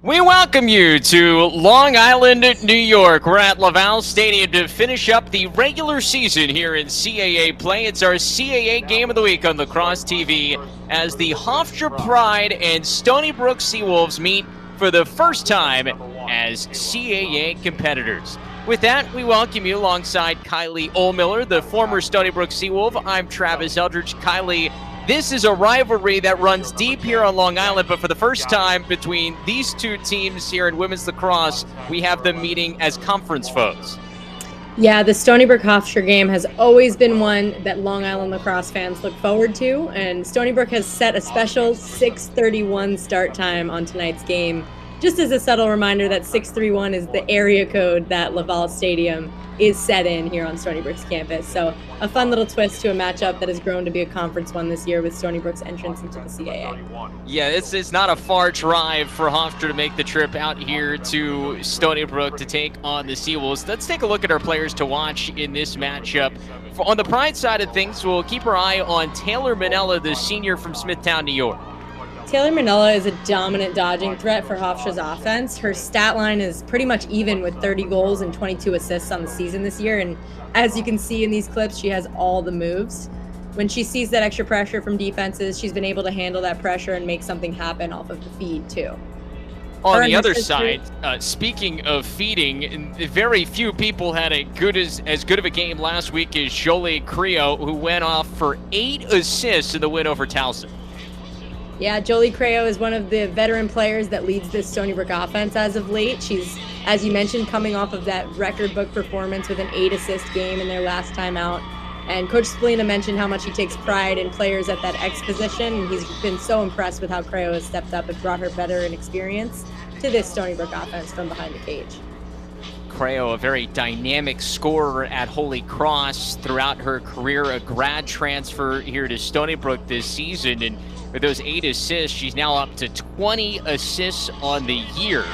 We welcome you to Long Island, New York. We're at Laval Stadium to finish up the regular season here in CAA play. It's our CAA game of the week on Lacrosse TV as the Hofstra Pride and Stony Brook Seawolves meet for the first time as CAA competitors. With that, we welcome you alongside Kylie Ohlmiller, the former Stony Brook Seawolf. I'm Travis Eldridge. Kylie, this is a rivalry that runs deep here on Long Island, but for the first time between these two teams here in women's lacrosse, we have them meeting as conference foes. Yeah, the Stony Brook Hofstra game has always been one that Long Island lacrosse fans look forward to, and Stony Brook has set a special 6:31 start time on tonight's game, just as a subtle reminder that 631 is the area code that Laval Stadium is set in here on Stony Brook's campus. So a fun little twist to a matchup that has grown to be a conference one this year with Stony Brook's entrance into the CAA. Yeah, it's not a far drive for Hofstra to make the trip out here to Stony Brook to take on the Seawolves. Let's take a look at our players to watch in this matchup. On the Pride side of things, we'll keep our eye on Taylor Manella, the senior from Smithtown, New York. Taylor Manella is a dominant dodging threat for Hofstra's offense. Her stat line is pretty much even with 30 goals and 22 assists on the season this year. And as you can see in these clips, she has all the moves. When she sees that extra pressure from defenses, she's been able to handle that pressure and make something happen off of the feed too. On the other side, speaking of feeding, very few people had as good of a game last week as Jolie Creo, who went off for 8 assists in the win over Towson. Yeah, Jolie Creo is one of the veteran players that leads this Stony Brook offense as of late. She's, as you mentioned, coming off of that record book performance with an 8-assist game in their last time out. And Coach Spalina mentioned how much he takes pride in players at that X position. And he's been so impressed with how Creo has stepped up and brought her veteran experience to this Stony Brook offense from behind the cage. Creo, a very dynamic scorer at Holy Cross throughout her career, a grad transfer here to Stony Brook this season. And with those 8 assists, she's now up to 20 assists on the year.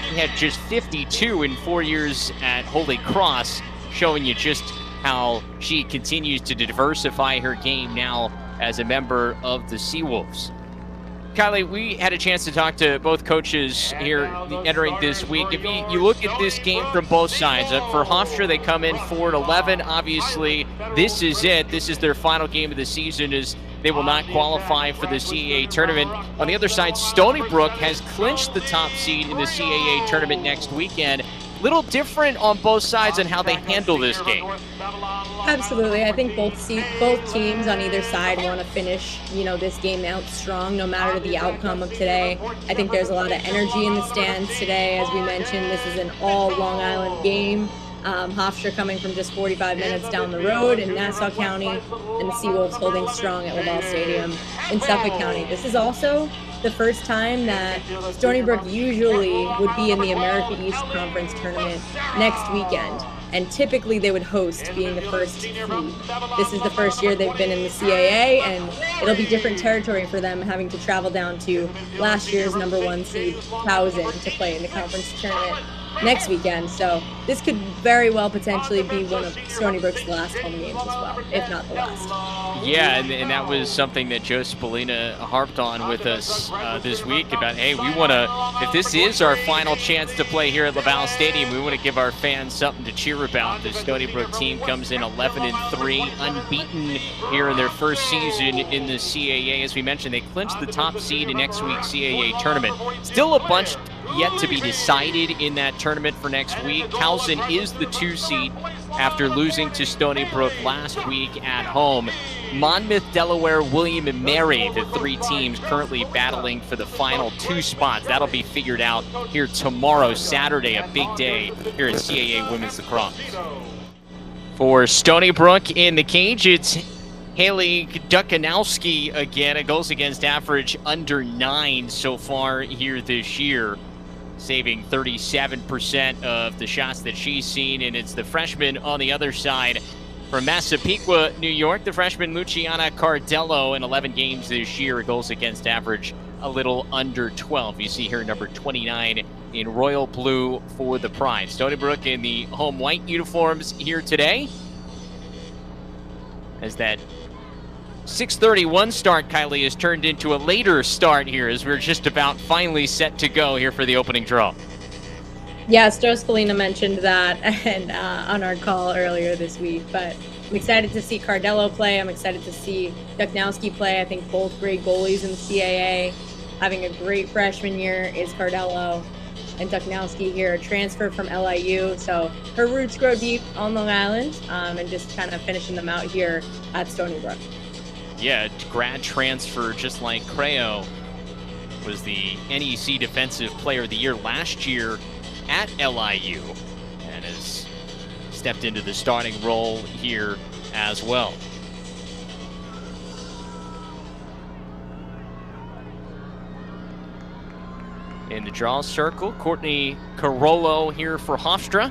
She had just 52 in 4 years at Holy Cross, showing you just how she continues to diversify her game now as a member of the Seawolves. Kylie, we had a chance to talk to both coaches here entering this week. If you look at this game from both sides, for Hofstra, they come in 4-11. Obviously, this is it. This is their final game of the season, as they will not qualify for the CAA tournament. On the other side, Stony Brook has clinched the top seed in the CAA tournament next weekend. Little different on both sides on how they handle this game. Absolutely. I think both teams on either side want to finish, this game out strong, no matter the outcome of today. I think there's a lot of energy in the stands today. As we mentioned, this is an all Long Island game. Hofstra coming from just 45 minutes down the road in Nassau County, and the Seawolves holding strong at Laval Stadium in Suffolk County. This is also the first time that Stony Brook usually would be in the America East Conference tournament next weekend, and typically they would host, being the first seed. This is the first year they've been in the CAA, and it'll be different territory for them, having to travel down to last year's #1 seed, Towson, to play in the conference tournament next weekend. So this could very well potentially be one of Stony Brook's last home games as well, if not the last. Yeah, and that was something that Joe Spalina harped on with us this week about, hey, we want to, if this is our final chance to play here at Laval Stadium, we want to give our fans something to cheer about. The Stony Brook team comes in 11-3, unbeaten here in their first season in the CAA. As we mentioned, they clinched the top seed in next week's CAA tournament. Still a bunch yet to be decided in that tournament for next week. Towson is the 2 seed after losing to Stony Brook last week at home. Monmouth, Delaware, William, and Mary, the 3 teams currently battling for the final 2 spots. That'll be figured out here tomorrow, Saturday, a big day here at CAA Women's Lacrosse. For Stony Brook in the cage, it's Haley Dukanowski again. A goals against average under 9 so far here this year, saving 37% of the shots that she's seen. And it's the freshman on the other side from Massapequa, New York, the freshman Luciana Cardello, in 11 games this year, goals against average a little under 12. You see here number 29 in royal blue for the Pride. Stony Brook in the home white uniforms here today, as that 6:31 start, Kylie, has turned into a later start here as we're just about finally set to go here for the opening draw. Yes, Joe Spallina mentioned that and on our call earlier this week, but I'm excited to see Cardello play. I'm excited to see Duchnowski play. I think both great goalies in the CAA. Having a great freshman year is Cardello, and Duchnowski here, a transfer from LIU. So her roots grow deep on Long Island, and just kind of finishing them out here at Stony Brook. Yeah, grad transfer just like Creo, was the NEC Defensive Player of the Year last year at LIU and has stepped into the starting role here as well. In the draw circle, Courtney Carollo here for Hofstra.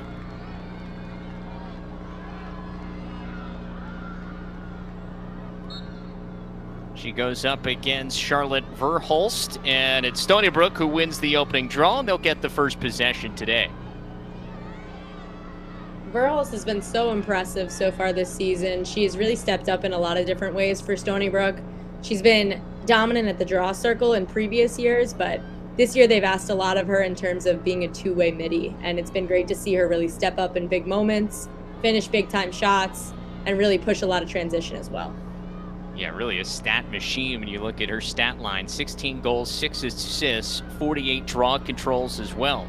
She goes up against Charlotte Verhulst, and it's Stony Brook who wins the opening draw, and they'll get the first possession today. Verhulst has been so impressive so far this season. She has really stepped up in a lot of different ways for Stony Brook. She's been dominant at the draw circle in previous years, but this year they've asked a lot of her in terms of being a two-way midi, and it's been great to see her really step up in big moments, finish big-time shots, and really push a lot of transition as well. Yeah, really a stat machine when you look at her stat line. 16 goals, 6 assists, 48 draw controls as well.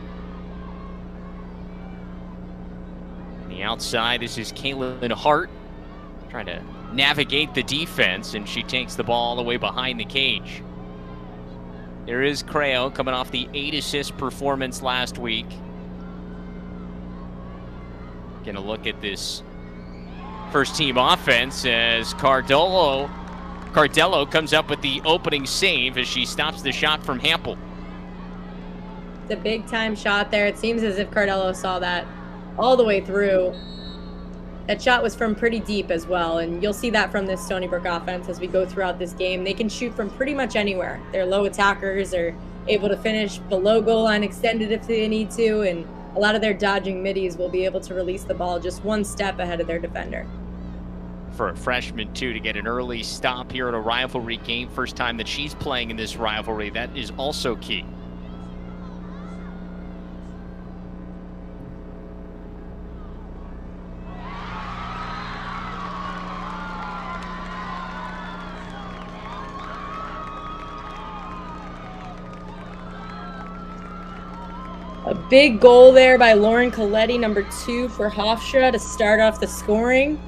On the outside, this is Caitlin Hart trying to navigate the defense, and she takes the ball all the way behind the cage. There is Creo coming off the 8-assist performance last week. Gonna look at this first team offense as Cardello comes up with the opening save as she stops the shot from Hampel. It's a big time shot there. It seems as if Cardello saw that all the way through. That shot was from pretty deep as well, and you'll see that from this Stony Brook offense as we go throughout this game. They can shoot from pretty much anywhere. They're low attackers, are able to finish below goal line extended if they need to, and a lot of their dodging middies will be able to release the ball just one step ahead of their defender. For a freshman, too, to get an early stop here at a rivalry game, first time that she's playing in this rivalry, that is also key. A big goal there by Lauren Coletti, number 2 for Hofstra to start off the scoring.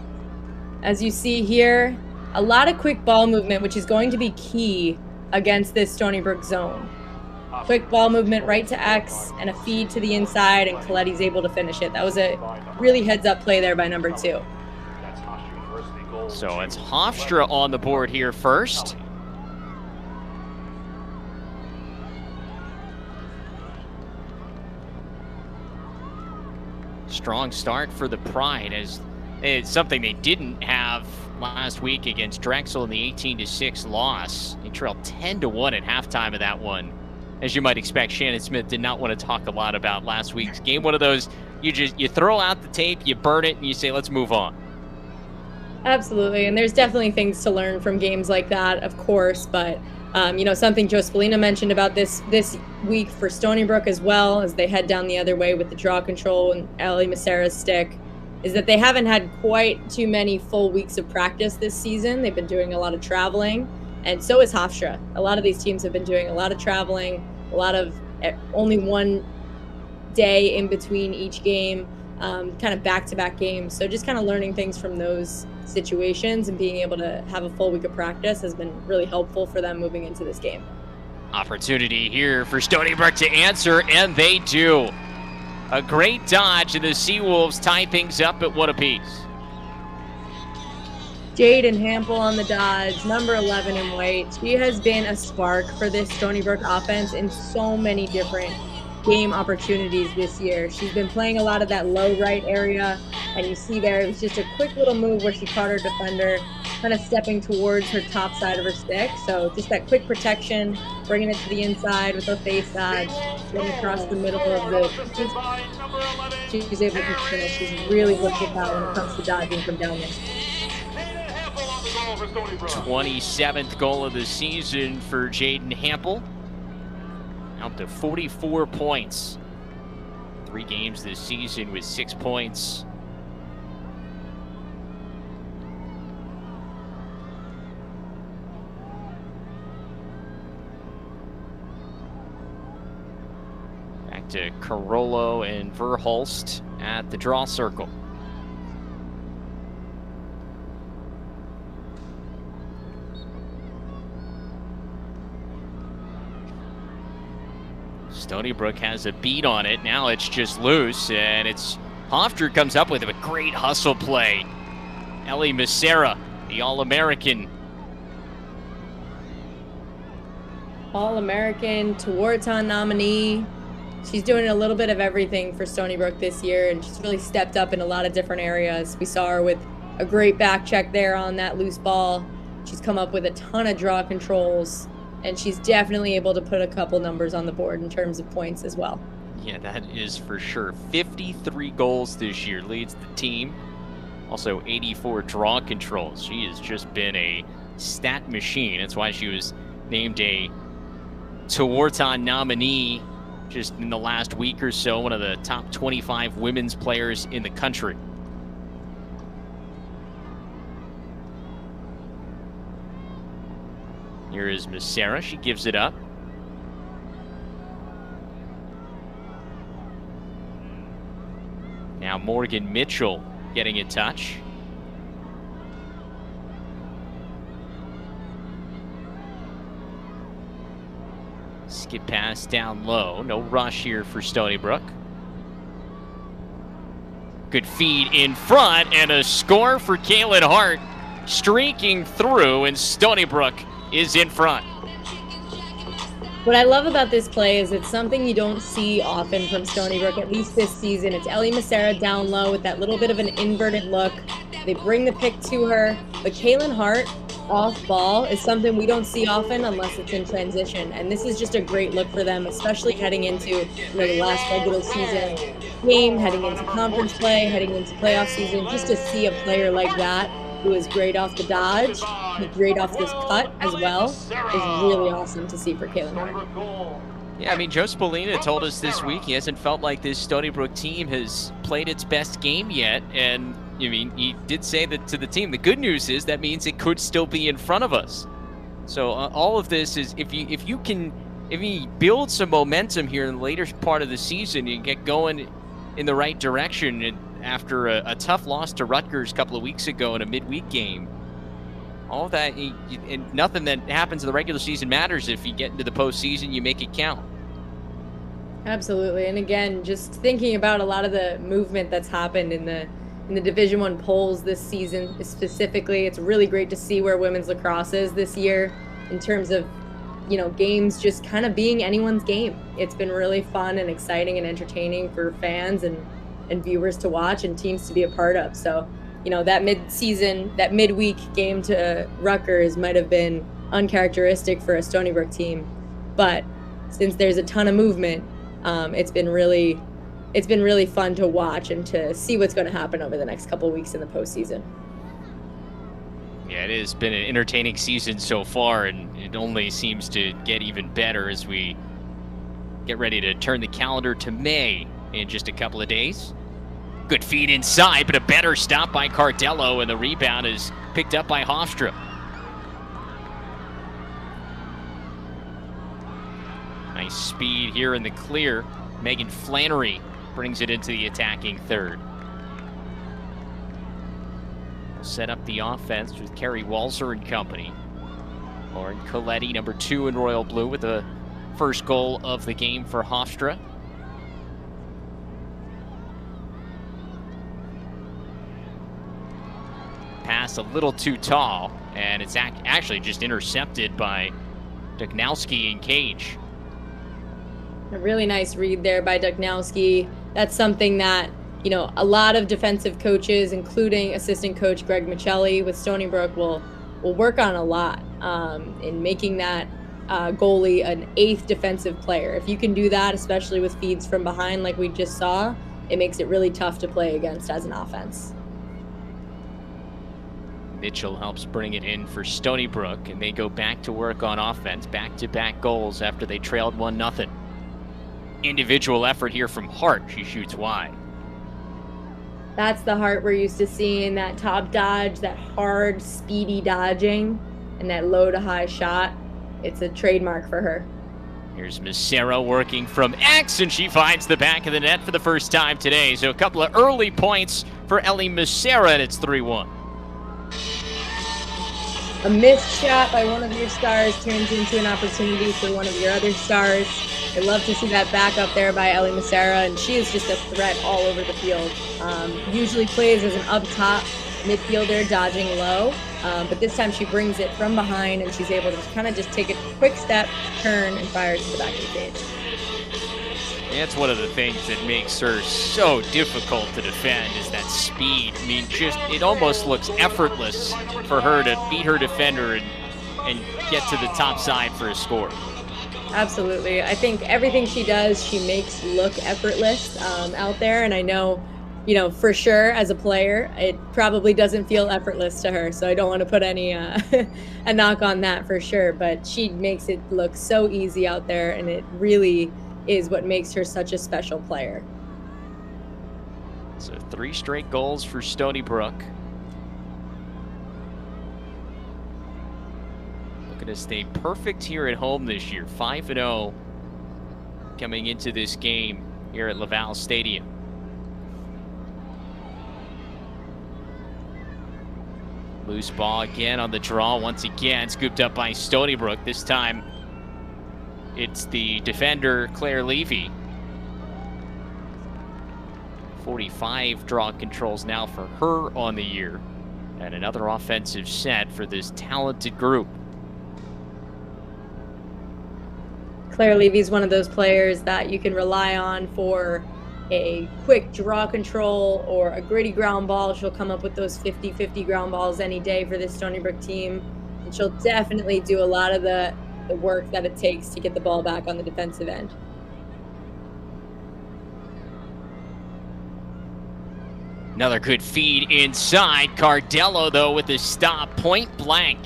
As you see here, a lot of quick ball movement, which is going to be key against this Stony Brook zone. Quick ball movement right to X and a feed to the inside, and Coletti's able to finish it. That was a really heads-up play there by number 2. So it's Hofstra on the board here first. Strong start for the Pride, as it's something they didn't have last week against Drexel in the 18-6 loss. They trailed 10-1 at halftime of that one. As you might expect, Shannon Smith did not want to talk a lot about last week's game. One of those, you throw out the tape, you burn it, and you say, let's move on. Absolutely, and there's definitely things to learn from games like that, of course, but something Joe Spallina mentioned about this week for Stony Brook as well, as they head down the other way with the draw control and Ali Macera's stick, is that they haven't had quite too many full weeks of practice this season. They've been doing a lot of traveling, and so is Hofstra. A lot of these teams have been doing a lot of traveling, a lot of only one day in between each game, kind of back-to-back games. So just kind of learning things from those situations and being able to have a full week of practice has been really helpful for them moving into this game. Opportunity here for Stony Brook to answer, and they do. A great dodge, and the Seawolves tie things up at 1 apiece. Jaden Hampel on the dodge, number 11 in white. She has been a spark for this Stony Brook offense in so many different game opportunities this year. She's been playing a lot of that low right area, and you see there, it was just a quick little move where she caught her defender kind of stepping towards her top side of her stick. So just that quick protection, bringing it to the inside with her face dodge, getting across the middle of the, she's able to finish. She's really good with that when it comes to dodging from down there. 27th goal of the season for Jaden Hampel. Out to 44 points. 3 games this season with 6 points. Back to Carollo and Verhulst at the draw circle. Stony Brook has a beat on it. Now it's just loose, and it's Hofstra comes up with a great hustle play. Ellie Macera, the All-American. All-American, Tewaaraton nominee. She's doing a little bit of everything for Stony Brook this year, and she's really stepped up in a lot of different areas. We saw her with a great back check there on that loose ball. She's come up with a ton of draw controls, and she's definitely able to put a couple numbers on the board in terms of points as well. Yeah, that is for sure. 53 goals this year, leads the team. Also 84 draw controls. She has just been a stat machine. That's why she was named a Tewaaraton nominee just in the last week or so, one of the top 25 women's players in the country. Here is Macera. She gives it up. Now Morgan Mitchell getting a touch. Skip pass down low. No rush here for Stony Brook. Good feed in front, and a score for Kaylin Hart. Streaking through, and Stony Brook is in front. What I love about this play is it's something you don't see often from Stony Brook, at least this season. It's Ellie Macera down low with that little bit of an inverted look. They bring the pick to her, but Kaylin Hart off ball is something we don't see often unless it's in transition. And this is just a great look for them, especially heading into the last regular season game, heading into conference play, heading into playoff season. Just to see a player like that who is great off the dodge, great off this cut as well, is really awesome to see for Kaylin Hart. Yeah, I mean, Joe Spolina told us this week he hasn't felt like this Stony Brook team has played its best game yet, and I mean, he did say that to the team. The good news is that means it could still be in front of us. So all of this is, if you build some momentum here in the later part of the season, you get going in the right direction. And after a tough loss to Rutgers a couple of weeks ago in a midweek game, all of that, and nothing that happens in the regular season matters. If you get into the postseason, you make it count. Absolutely, and again, just thinking about a lot of the movement that's happened in the Division I polls this season specifically, it's really great to see where women's lacrosse is this year in terms of, games just kind of being anyone's game. It's been really fun and exciting and entertaining for fans and viewers to watch and teams to be a part of. So, that midweek game to Rutgers might have been uncharacteristic for a Stony Brook team, but since there's a ton of movement, it's been really fun to watch and to see what's going to happen over the next couple of weeks in the postseason. Yeah, it has been an entertaining season so far, and it only seems to get even better as we get ready to turn the calendar to May in just a couple of days. Good feed inside, but a better stop by Cardello, and the rebound is picked up by Hofstra. Nice speed here in the clear. Megan Flannery brings it into the attacking third. We'll set up the offense with Carrie Walzer and company. Lauren Coletti, number 2 in Royal Blue, with the first goal of the game for Hofstra. Pass a little too tall, and it's actually just intercepted by Duchnowski and Cage. A really nice read there by Duchnowski. That's something that, a lot of defensive coaches, including assistant coach Greg Michelli with Stony Brook, will work on a lot in making that goalie an 8th defensive player. If you can do that, especially with feeds from behind like we just saw, it makes it really tough to play against as an offense. Mitchell helps bring it in for Stony Brook, and they go back to work on offense. Back-to-back goals after they trailed 1-0. Individual effort here from Hart. She shoots wide. That's the Hart we're used to seeing, that top dodge, that hard, speedy dodging, and that low to high shot. It's a trademark for her. Here's Macero working from X, and she finds the back of the net for the first time today. So a couple of early points for Ellie Macero, and it's 3-1. A missed shot by one of your stars turns into an opportunity for one of your other stars. I love to see that back up there by Ellie Macero, and she is just a threat all over the field. Usually plays as an up-top midfielder dodging low, but this time she brings it from behind, and she's able to kind of just take a quick step, turn, and fire to the back of the cage. That's one of the things that makes her so difficult to defend, is that speed. I mean, just it almost looks effortless for her to beat her defender and get to the top side for a score. Absolutely. I think everything she does, she makes look effortless out there. And I know, you know, for sure as a player, it probably doesn't feel effortless to her. So I don't want to put any a knock on that for sure. But she makes it look so easy out there, and it really is what makes her such a special player. So 3 straight goals for Stony Brook. Looking to stay perfect here at home this year. 5-0 coming into this game here at Laval Stadium. Loose ball again on the draw once again. Scooped up by Stony Brook. This time it's the defender, Claire Levy. 45 draw controls now for her on the year. And another offensive set for this talented group. Claire Levy's one of those players that you can rely on for a quick draw control or a gritty ground ball. She'll come up with those 50-50 ground balls any day for this Stony Brook team. And she'll definitely do a lot of the work that it takes to get the ball back on the defensive end. Another good feed inside. Cardello, though, with a stop, point blank.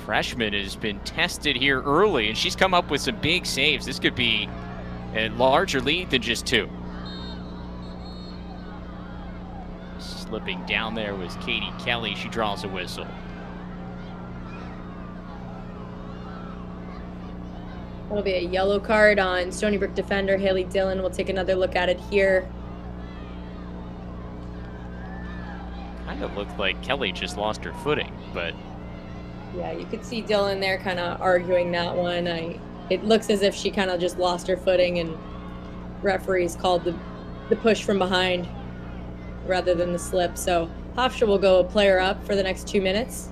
Freshman has been tested here early, and she's come up with some big saves. This could be a larger lead than just 2. Slipping down there was Katie Kelly. She draws a whistle. That'll be a yellow card on Stony Brook defender Haley Dillon. We'll take another look at it here. Kind of looked like Kelly just lost her footing, but yeah, you could see Dillon there kind of arguing that one. It looks as if she kind of just lost her footing, and referees called the push from behind rather than the slip. So Hofstra will go a player up for the next 2 minutes.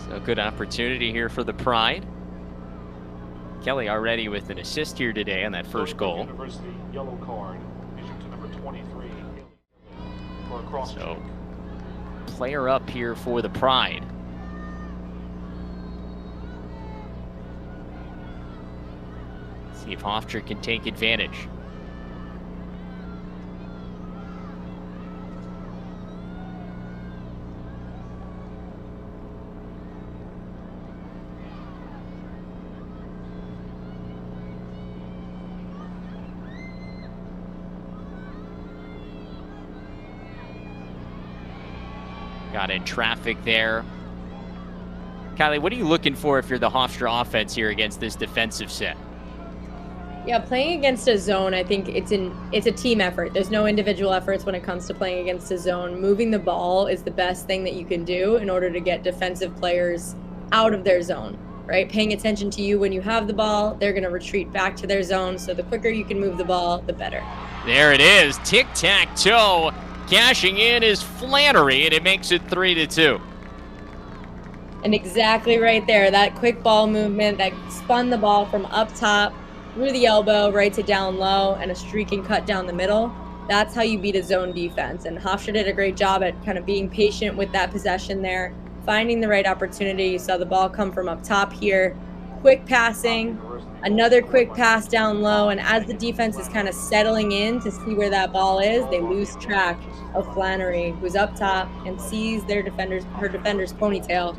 So good opportunity here for the Pride. Kelly already with an assist here today on that first goal. University yellow card issued to number 23 for a cross check. So player up here for the Pride. See if Hofstra can take advantage. Got in traffic there. Kylie, what are you looking for if you're the Hofstra offense here against this defensive set? Yeah, playing against a zone, I think it's a team effort. There's no individual efforts when it comes to playing against a zone. Moving the ball is the best thing that you can do in order to get defensive players out of their zone, right? Paying attention to you when you have the ball, they're going to retreat back to their zone. So the quicker you can move the ball, the better. There it is, tic-tac-toe. Cashing in is Flannery, and it makes it 3-2. And exactly right there, that quick ball movement that spun the ball from up top through the elbow, right to down low, and a streaking cut down the middle. That's how you beat a zone defense. And Hofstra did a great job at kind of being patient with that possession there, finding the right opportunity. You saw the ball come from up top here, quick passing, another quick pass down low, and as the defense is kind of settling in to see where that ball is, they lose track of Flannery, who's up top and sees her defender's ponytail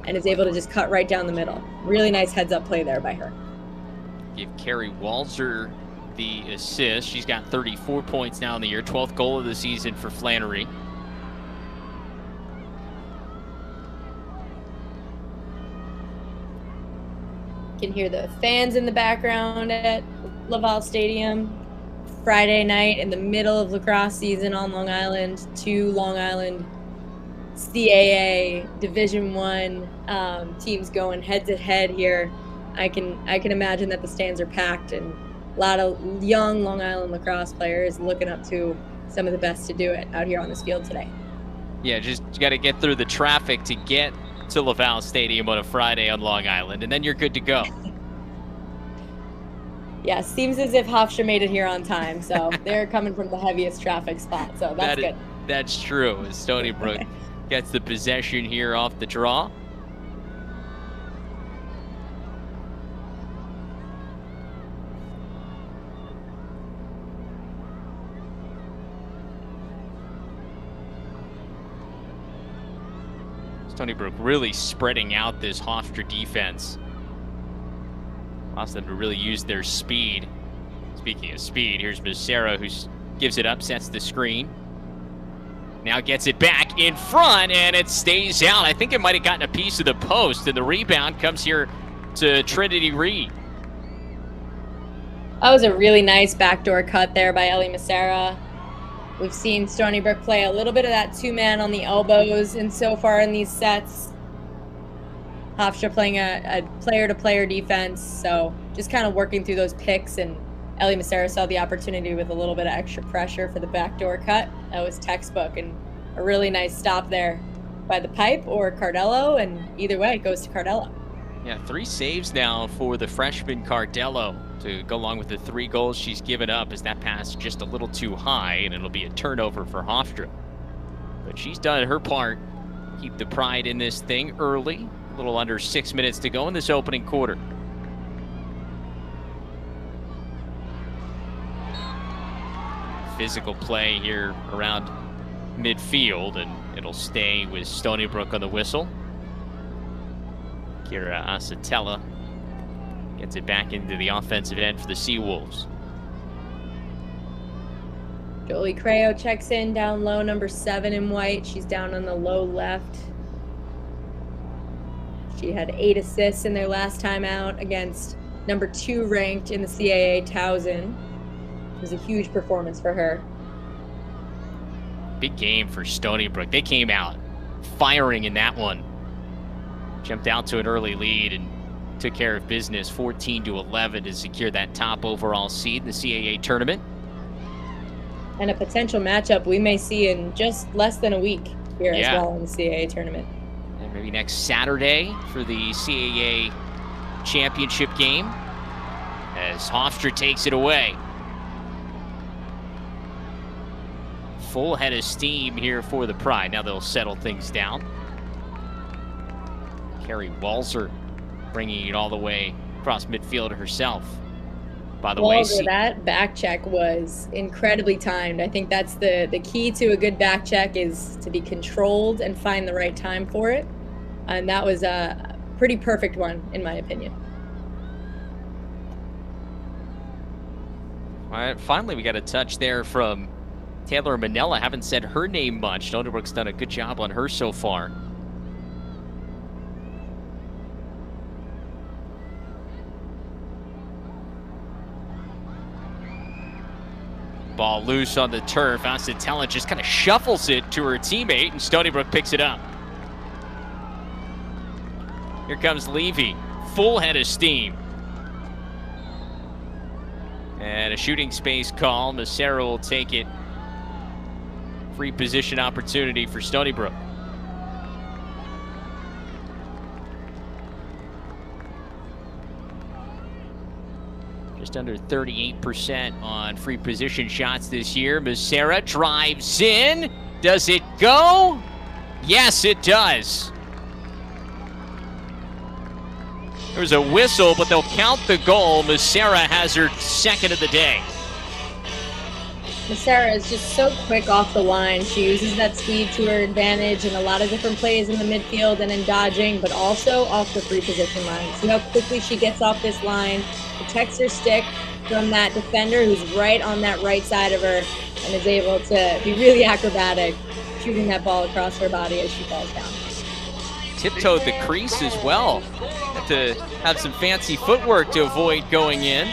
and is able to just cut right down the middle. Really nice heads-up play there by her. Give Carrie Walzer the assist. She's got 34 points now in the year, 12th goal of the season for Flannery. You can hear the fans in the background at Laval Stadium. Friday night in the middle of lacrosse season on Long Island. 2 Long Island CAA Division I teams going head to head here. I can imagine that the stands are packed and a lot of young Long Island lacrosse players looking up to some of the best to do it out here on this field today. Yeah, just got to get through the traffic to get to Laval Stadium on a Friday on Long Island, and then you're good to go. Yeah, seems as if Hofstra made it here on time, so they're coming from the heaviest traffic spot, so that's good. That's true. As Stony Brook gets the possession here off the draw. Stony Brook really spreading out this Hofstra defense. Allows them to really use their speed. Speaking of speed, here's Becerra, who gives it up, sets the screen. Now gets it back in front, and it stays out. I think it might have gotten a piece of the post, and the rebound comes here to Trinity Reed. That was a really nice backdoor cut there by Ellie Becerra. We've seen Stony Brook play a little bit of that 2-man on the elbows, and so far in these sets, Hofstra playing a player-to-player defense, so just kind of working through those picks, and Ellie Becerra saw the opportunity with a little bit of extra pressure for the backdoor cut. That was textbook, and a really nice stop there by the pipe or Cardello, and either way, it goes to Cardello. Yeah, 3 saves now for the freshman Cardello to go along with the 3 goals she's given up, as that pass just a little too high, and it'll be a turnover for Hofstra. But she's done her part. Keep the pride in this thing early. A little under 6 minutes to go in this opening quarter. Physical play here around midfield, and it'll stay with Stony Brook on the whistle. Kira Asatella gets it back into the offensive end for the Seawolves. Jolie Creo checks in down low, number 7 in white. She's down on the low left. She had 8 assists in their last time out against number 2 ranked in the CAA, Towson. It was a huge performance for her. Big game for Stony Brook. They came out firing in that one. Jumped out to an early lead and took care of business, 14-11, to secure that top overall seed in the CAA tournament. And a potential matchup we may see in just less than a week here as well in the CAA tournament. And maybe next Saturday for the CAA championship game, as Hofstra takes it away. Full head of steam here for the Pride. Now they'll settle things down. Carrie Walzer bringing it all the way across midfield herself. By the way, that back check was incredibly timed. I think that's the key to a good back check, is to be controlled and find the right time for it. And that was a pretty perfect one, in my opinion. All right, finally we got a touch there from Taylor Manella. Haven't said her name much. Stony Brook's done a good job on her so far. Ball loose on the turf. Asatella just kind of shuffles it to her teammate, and Stony Brook picks it up. Here comes Levy. Full head of steam. And a shooting space call. Becerra will take it. Free position opportunity for Stony Brook. Just under 38% on free position shots this year. Becerra drives in. Does it go? Yes, it does. There was a whistle, but they'll count the goal. Musera has her second of the day. Musera is just so quick off the line. She uses that speed to her advantage in a lot of different plays in the midfield and in dodging, but also off the free position line. See how quickly she gets off this line, protects her stick from that defender who's right on that right side of her and is able to be really acrobatic, shooting that ball across her body as she falls down. Tiptoed the crease as well. Had to have some fancy footwork to avoid going in.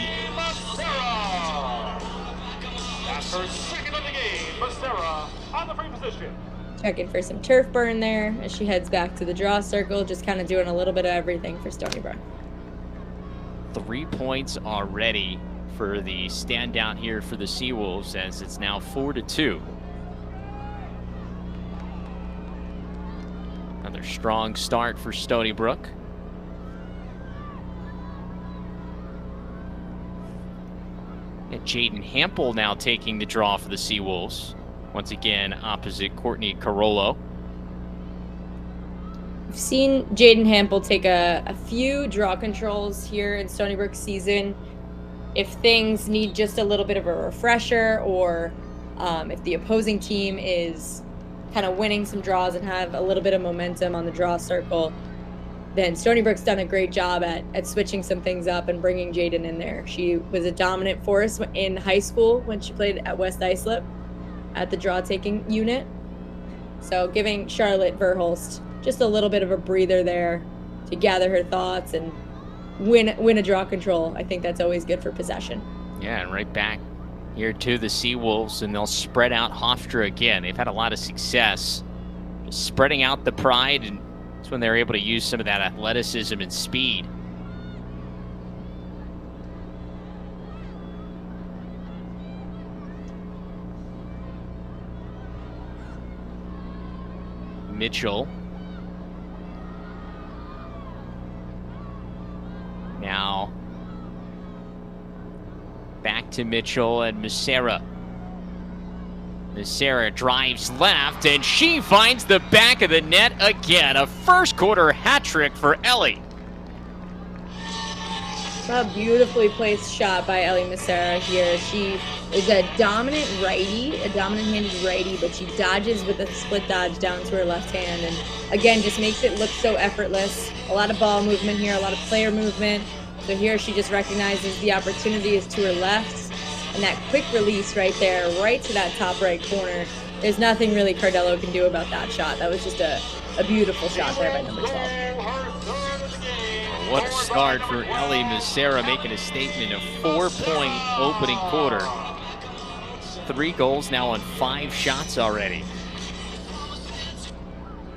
That's her second of the game. Musera on the free position. Checking for some turf burn there as she heads back to the draw circle, just kind of doing a little bit of everything for Stony Brook. 3 points already for the stand down here for the Seawolves, as it's now 4-2. Another strong start for Stony Brook. And Jaden Hampel now taking the draw for the Seawolves. Once again, opposite Courtney Carollo. We've seen Jaden Hampel take a few draw controls here in Stony Brook season. If things need just a little bit of a refresher, or if the opposing team is kind of winning some draws and have a little bit of momentum on the draw circle, then Stony Brook's done a great job at switching some things up and bringing Jaden in there. She was a dominant force in high school when she played at West Islip at the draw-taking unit. So giving Charlotte Verhulst just a little bit of a breather there to gather her thoughts and win a draw control. I think that's always good for possession. Yeah, and right back here to the Seawolves, and they'll spread out Hofstra again. They've had a lot of success just spreading out the pride, and that's when they're able to use some of that athleticism and speed. Mitchell. Now back to Mitchell and Musera. Musera drives left, and she finds the back of the net again. A first quarter hat trick for Ellie. A beautifully placed shot by Ellie Musera here. She is a dominant righty, a dominant-handed righty, but she dodges with a split dodge down to her left hand, and again, just makes it look so effortless. A lot of ball movement here, a lot of player movement. So here she just recognizes the opportunity is to her left, and that quick release right there, right to that top right corner. There's nothing really Cardello can do about that shot. That was just a beautiful shot there by number 12. What a start for Ellie Musera, making a statement of 4-point opening quarter. 3 goals now on 5 shots already.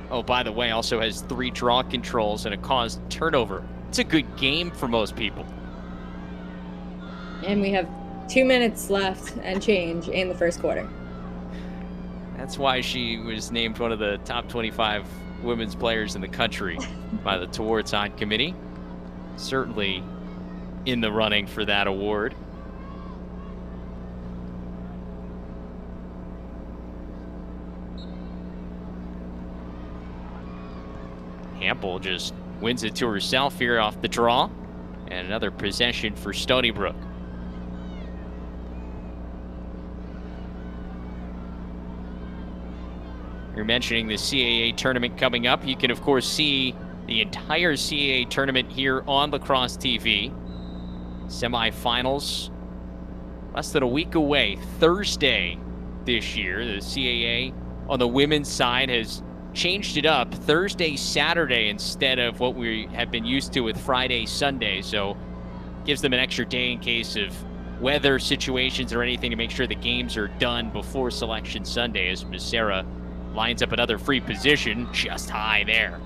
Oh, by the way, also has 3 draw controls and a caused turnover. It's a good game for most people. And we have 2 minutes left and change in the first quarter. That's why she was named one of the top 25 women's players in the country by the Towards On Committee. Certainly in the running for that award. Hampel just wins it to herself here off the draw. And another possession for Stony Brook. You're mentioning the CAA tournament coming up. You can, of course, see the entire CAA tournament here on Lacrosse TV. Semifinals less than a week away, Thursday this year. The CAA on the women's side has changed it up, Thursday, Saturday, instead of what we have been used to with Friday, Sunday. So gives them an extra day in case of weather situations or anything to make sure the games are done before Selection Sunday, as Musera lines up another free position just high there.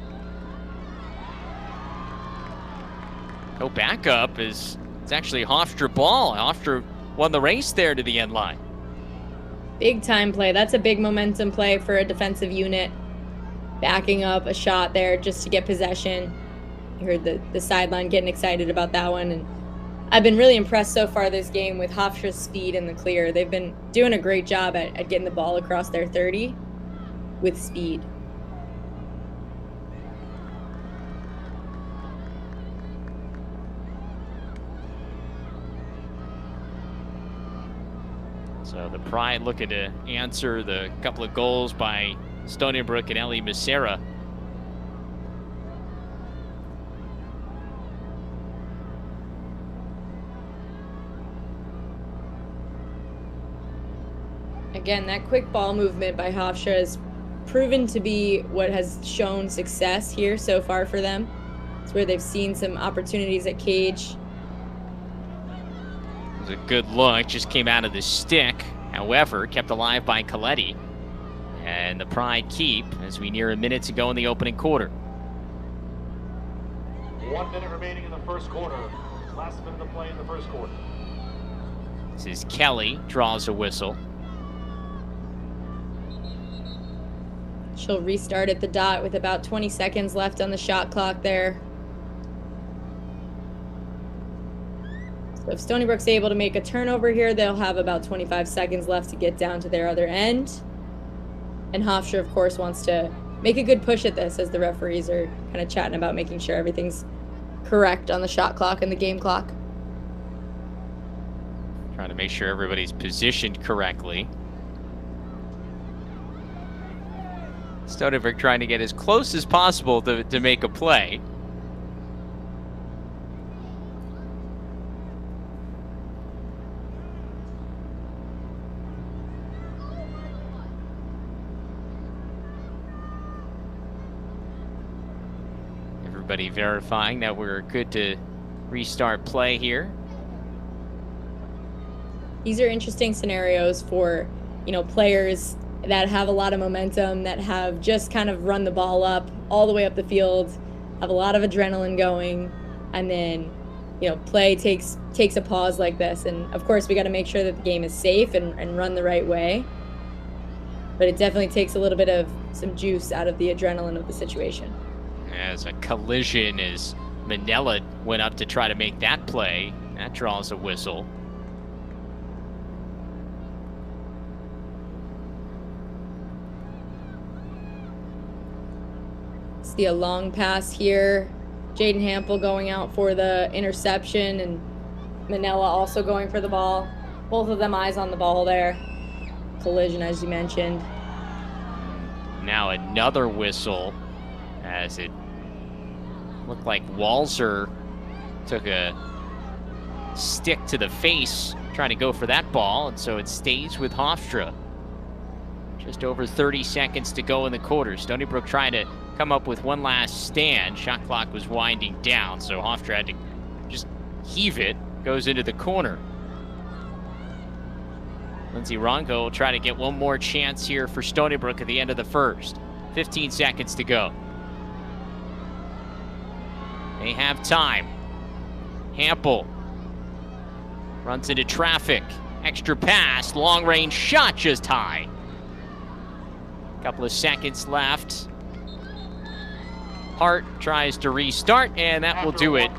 Go back up is it's actually Hofstra ball. Hofstra won the race there to the end line. Big time play. That's a big momentum play for a defensive unit. Backing up a shot there just to get possession. You heard the sideline getting excited about that one. And I've been really impressed so far this game with Hofstra's speed in the clear. They've been doing a great job at getting the ball across their 30 with speed. So the Pride looking to answer the couple of goals by Stony Brook and Ellie Macera. Again, that quick ball movement by Hofstra has proven to be what has shown success here so far for them. It's where they've seen some opportunities at cage. It was a good look, just came out of the stick. However, kept alive by Coletti. And the Pride keep as we near a minute to go in the opening quarter. 1 minute remaining in the first quarter. Last minute of play in the first quarter. This is Kelly, draws a whistle. She'll restart at the dot with about 20 seconds left on the shot clock there. So if Stony Brook's able to make a turnover here, they'll have about 25 seconds left to get down to their other end. And Hofstra, of course, wants to make a good push at this as the referees are kind of chatting about making sure everything's correct on the shot clock and the game clock. Trying to make sure everybody's positioned correctly. Stony Brook trying to get as close as possible to make a play. Everybody verifying that we're good to restart play here. These are interesting scenarios for, you know, players that have a lot of momentum, that have just kind of run the ball up all the way up the field, have a lot of adrenaline going, and then, you know, play takes a pause like this. And of course, we got to make sure that the game is safe and run the right way. But it definitely takes a little bit of some juice out of the adrenaline of the situation. As a collision as Manella went up to try to make that play. That draws a whistle. See a long pass here. Jaden Hampel going out for the interception, and Manella also going for the ball. Both of them eyes on the ball there. Collision, as you mentioned. Now another whistle as it looked like Walzer took a stick to the face trying to go for that ball, and so it stays with Hofstra. Just over 30 seconds to go in the quarter. Stony Brook trying to come up with one last stand. Shot clock was winding down, so Hofstra had to just heave it. Goes into the corner. Lindsay Ronco will try to get one more chance here for Stony Brook at the end of the first. 15 seconds to go. They have time. Hampel runs into traffic. Extra pass, long range shot just high. Couple of seconds left. Hart tries to restart, and that will do it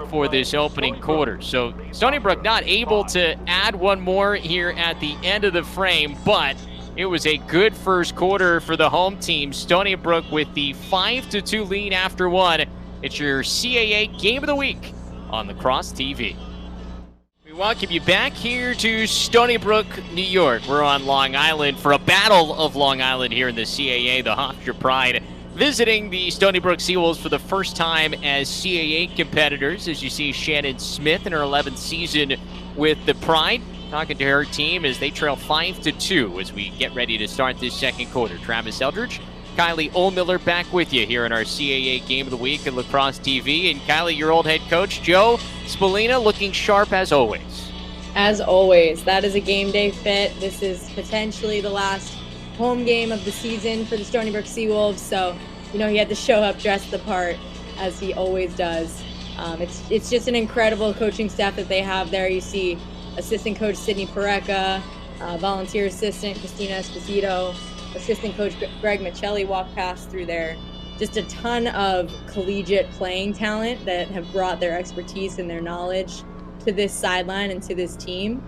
for this opening quarter. So Stony Brook not able to add one more here at the end of the frame, but it was a good first quarter for the home team. Stony Brook with the 5-2 lead after one. It's your CAA Game of the Week on Lacrosse TV. We welcome you back here to Stony Brook, New York. We're on Long Island for a battle of Long Island here in the CAA. The Hofstra Pride visiting the Stony Brook Seawolves for the first time as CAA competitors. As you see, Shannon Smith in her 11th season with the Pride, talking to her team as they trail 5-2 as we get ready to start this second quarter. Travis Eldridge, Kylie Ohlmiller back with you here in our CAA Game of the Week at Lacrosse TV. And Kylie, your old head coach, Joe Spallina, looking sharp as always. As always, that is a game day fit. This is potentially the last home game of the season for the Stony Brook Seawolves, so you know he had to show up dressed the part as he always does. It's just an incredible coaching staff that they have there. You see assistant coach Sydney Pareca, volunteer assistant Christina Esposito, assistant coach Greg Michelli walk past through there. Just a ton of collegiate playing talent that have brought their expertise and their knowledge to this sideline and to this team.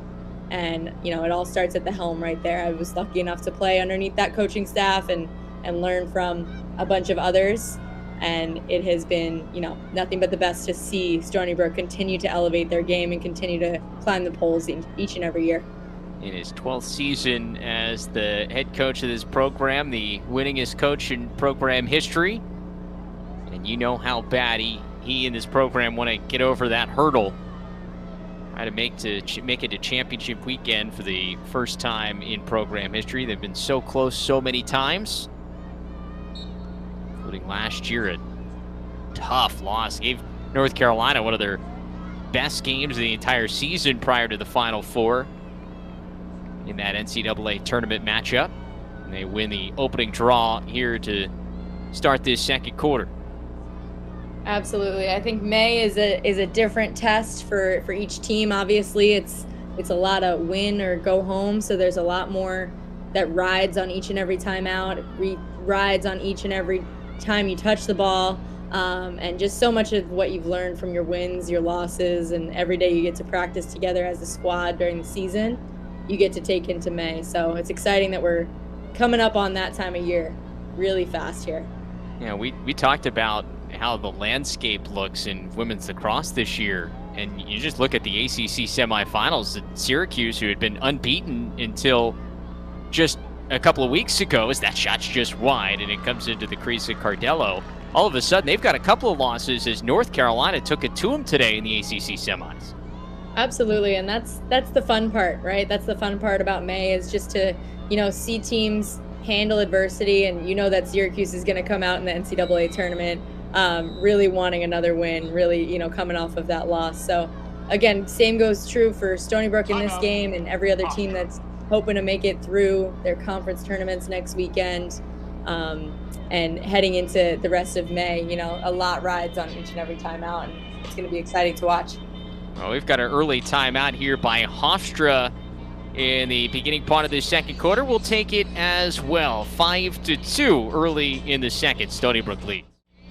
And, you know, it all starts at the helm right there. I was lucky enough to play underneath that coaching staff and learn from a bunch of others. And it has been, you know, nothing but the best to see Stony Brook continue to elevate their game and continue to climb the polls each and every year. in his 12th season as the head coach of this program, the winningest coach in program history. And you know how bad he and this program want to get over that hurdle. Try to make it to championship weekend for the first time in program history. They've been so close so many times, including last year, a tough loss. Gave North Carolina one of their best games of the entire season prior to the Final Four in that NCAA tournament matchup. And they win the opening draw here to start this second quarter. Absolutely. I think May is a different test for each team. Obviously, it's a lot of win or go home, so there's a lot more that rides on each and every timeout, rides on each and every time you touch the ball, and just so much of what you've learned from your wins, your losses, and every day you get to practice together as a squad during the season, you get to take into May. So it's exciting that we're coming up on that time of year really fast here. Yeah, we talked about how the landscape looks in women's lacrosse this year, and you just look at the ACC semifinals. Syracuse, who had been unbeaten until just a couple of weeks ago, as that shot's just wide and it comes into the crease of Cardello. All of a sudden, they've got a couple of losses as North Carolina took it to them today in the ACC semis. Absolutely, and that's the fun part, right? That's the fun part about May, is just to, see teams handle adversity, and that Syracuse is going to come out in the NCAA tournament really wanting another win, really, coming off of that loss. So again, same goes true for Stony Brook in this game and every other team that's hoping to make it through their conference tournaments next weekend, and heading into the rest of May. A lot rides on each and every timeout, and it's going to be exciting to watch. Well, we've got an early timeout here by Hofstra in the beginning part of the second quarter. We'll take it as well. 5-2 early in the second. Stony Brook lead.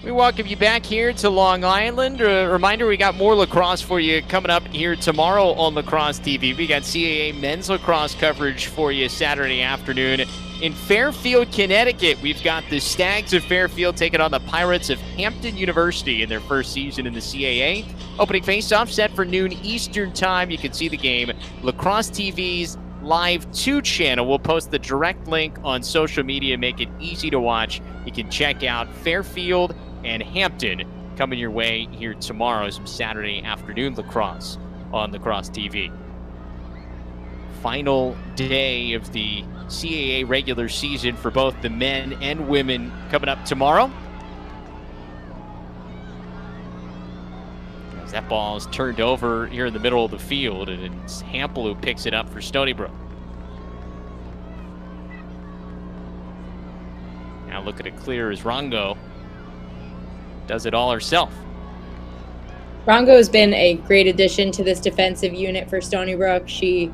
We welcome you back here to Long Island. A reminder, we got more lacrosse for you coming up here tomorrow on Lacrosse TV. We got CAA men's lacrosse coverage for you Saturday afternoon. In Fairfield, Connecticut, we've got the Stags of Fairfield taking on the Pirates of Hampton University in their first season in the CAA. Opening face-off set for noon Eastern time. You can see the game. Lacrosse TV's Live 2 channel. We'll post the direct link on social media, make it easy to watch. You can check out Fairfield and Hampton coming your way here tomorrow, some Saturday afternoon lacrosse on Lacrosse TV. Final day of the CAA regular season for both the men and women coming up tomorrow. As that ball is turned over here in the middle of the field, and it's Hampel who picks it up for Stony Brook. Now looking to clear as Rongo does it all herself. Rongo has been a great addition to this defensive unit for Stony Brook. She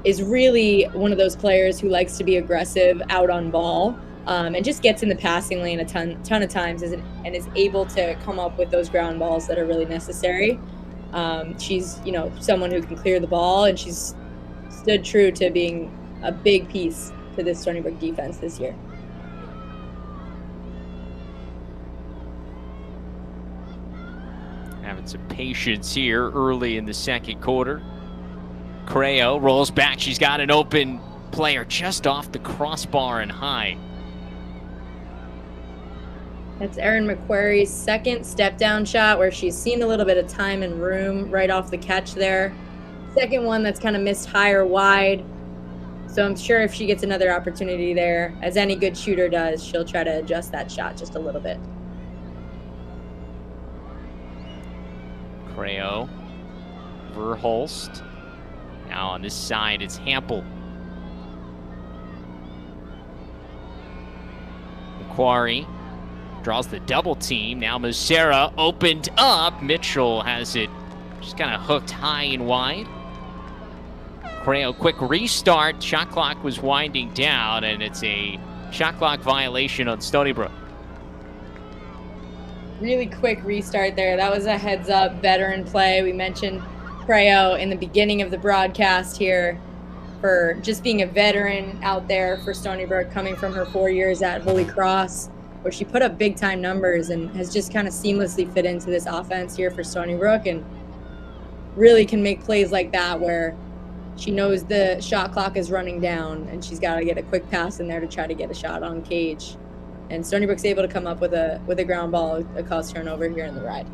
is really one of those players who likes to be aggressive out on ball, and just gets in the passing lane a ton of times, and is able to come up with those ground balls that are really necessary. She's someone who can clear the ball, and she's stood true to being a big piece to this Stony Brook defense this year. Having some patience here early in the second quarter. Creo rolls back. She's got an open player just off the crossbar and high. That's Erin McQuarrie's second step-down shot, where she's seen a little bit of time and room right off the catch there. Second one that's kind of missed high or wide. So I'm sure if she gets another opportunity there, as any good shooter does, she'll try to adjust that shot just a little bit. Creo, Verhulst. Now on this side, it's Hampel. McQuarrie draws the double team. Now Musera opened up. Mitchell has it just kind of hooked high and wide. Creo, quick restart. Shot clock was winding down, and it's a shot clock violation on Stony Brook. Really quick restart there. That was a heads up veteran play. We mentioned Creo in the beginning of the broadcast here for just being a veteran out there for Stony Brook, coming from her 4 years at Holy Cross, where she put up big time numbers and has just kind of seamlessly fit into this offense here for Stony Brook, and really can make plays like that where She knows the shot clock is running down, and she's got to get a quick pass in there to try to get a shot on cage. And Stony Brook's able to come up with a ground ball, a cause turnover here in the ride.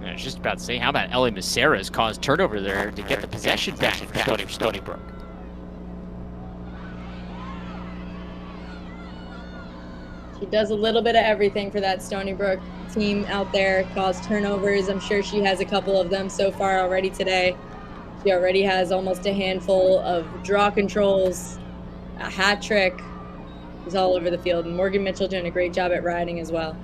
I was just about to say, how about Ellie Macera's caused turnover there to get the possession back for Stony Brook? She does a little bit of everything for that Stony Brook team out there. Caused turnovers. I'm sure she has a couple of them so far already today. She already has almost a handful of draw controls, a hat trick. She's all over the field. And Morgan Mitchell doing a great job at riding as well.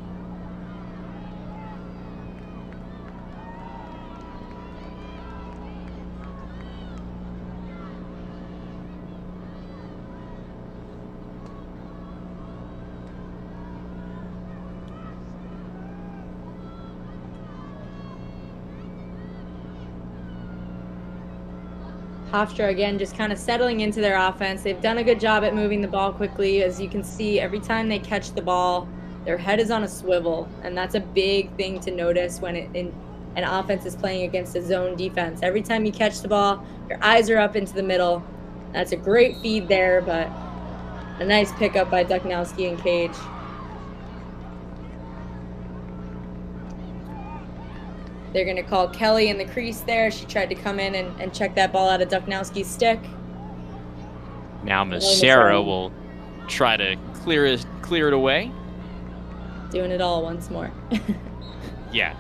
Hofstra, again, just kind of settling into their offense. They've done a good job at moving the ball quickly. As you can see, every time they catch the ball, their head is on a swivel, and that's a big thing to notice when an offense is playing against a zone defense. Every time you catch the ball, your eyes are up into the middle. That's a great feed there, but a nice pickup by Duchnowski and Cage. They're going to call Kelly in the crease there. She tried to come in and check that ball out of Duchnowski's stick. Now Macera will try to clear it away. Doing it all once more. Yeah.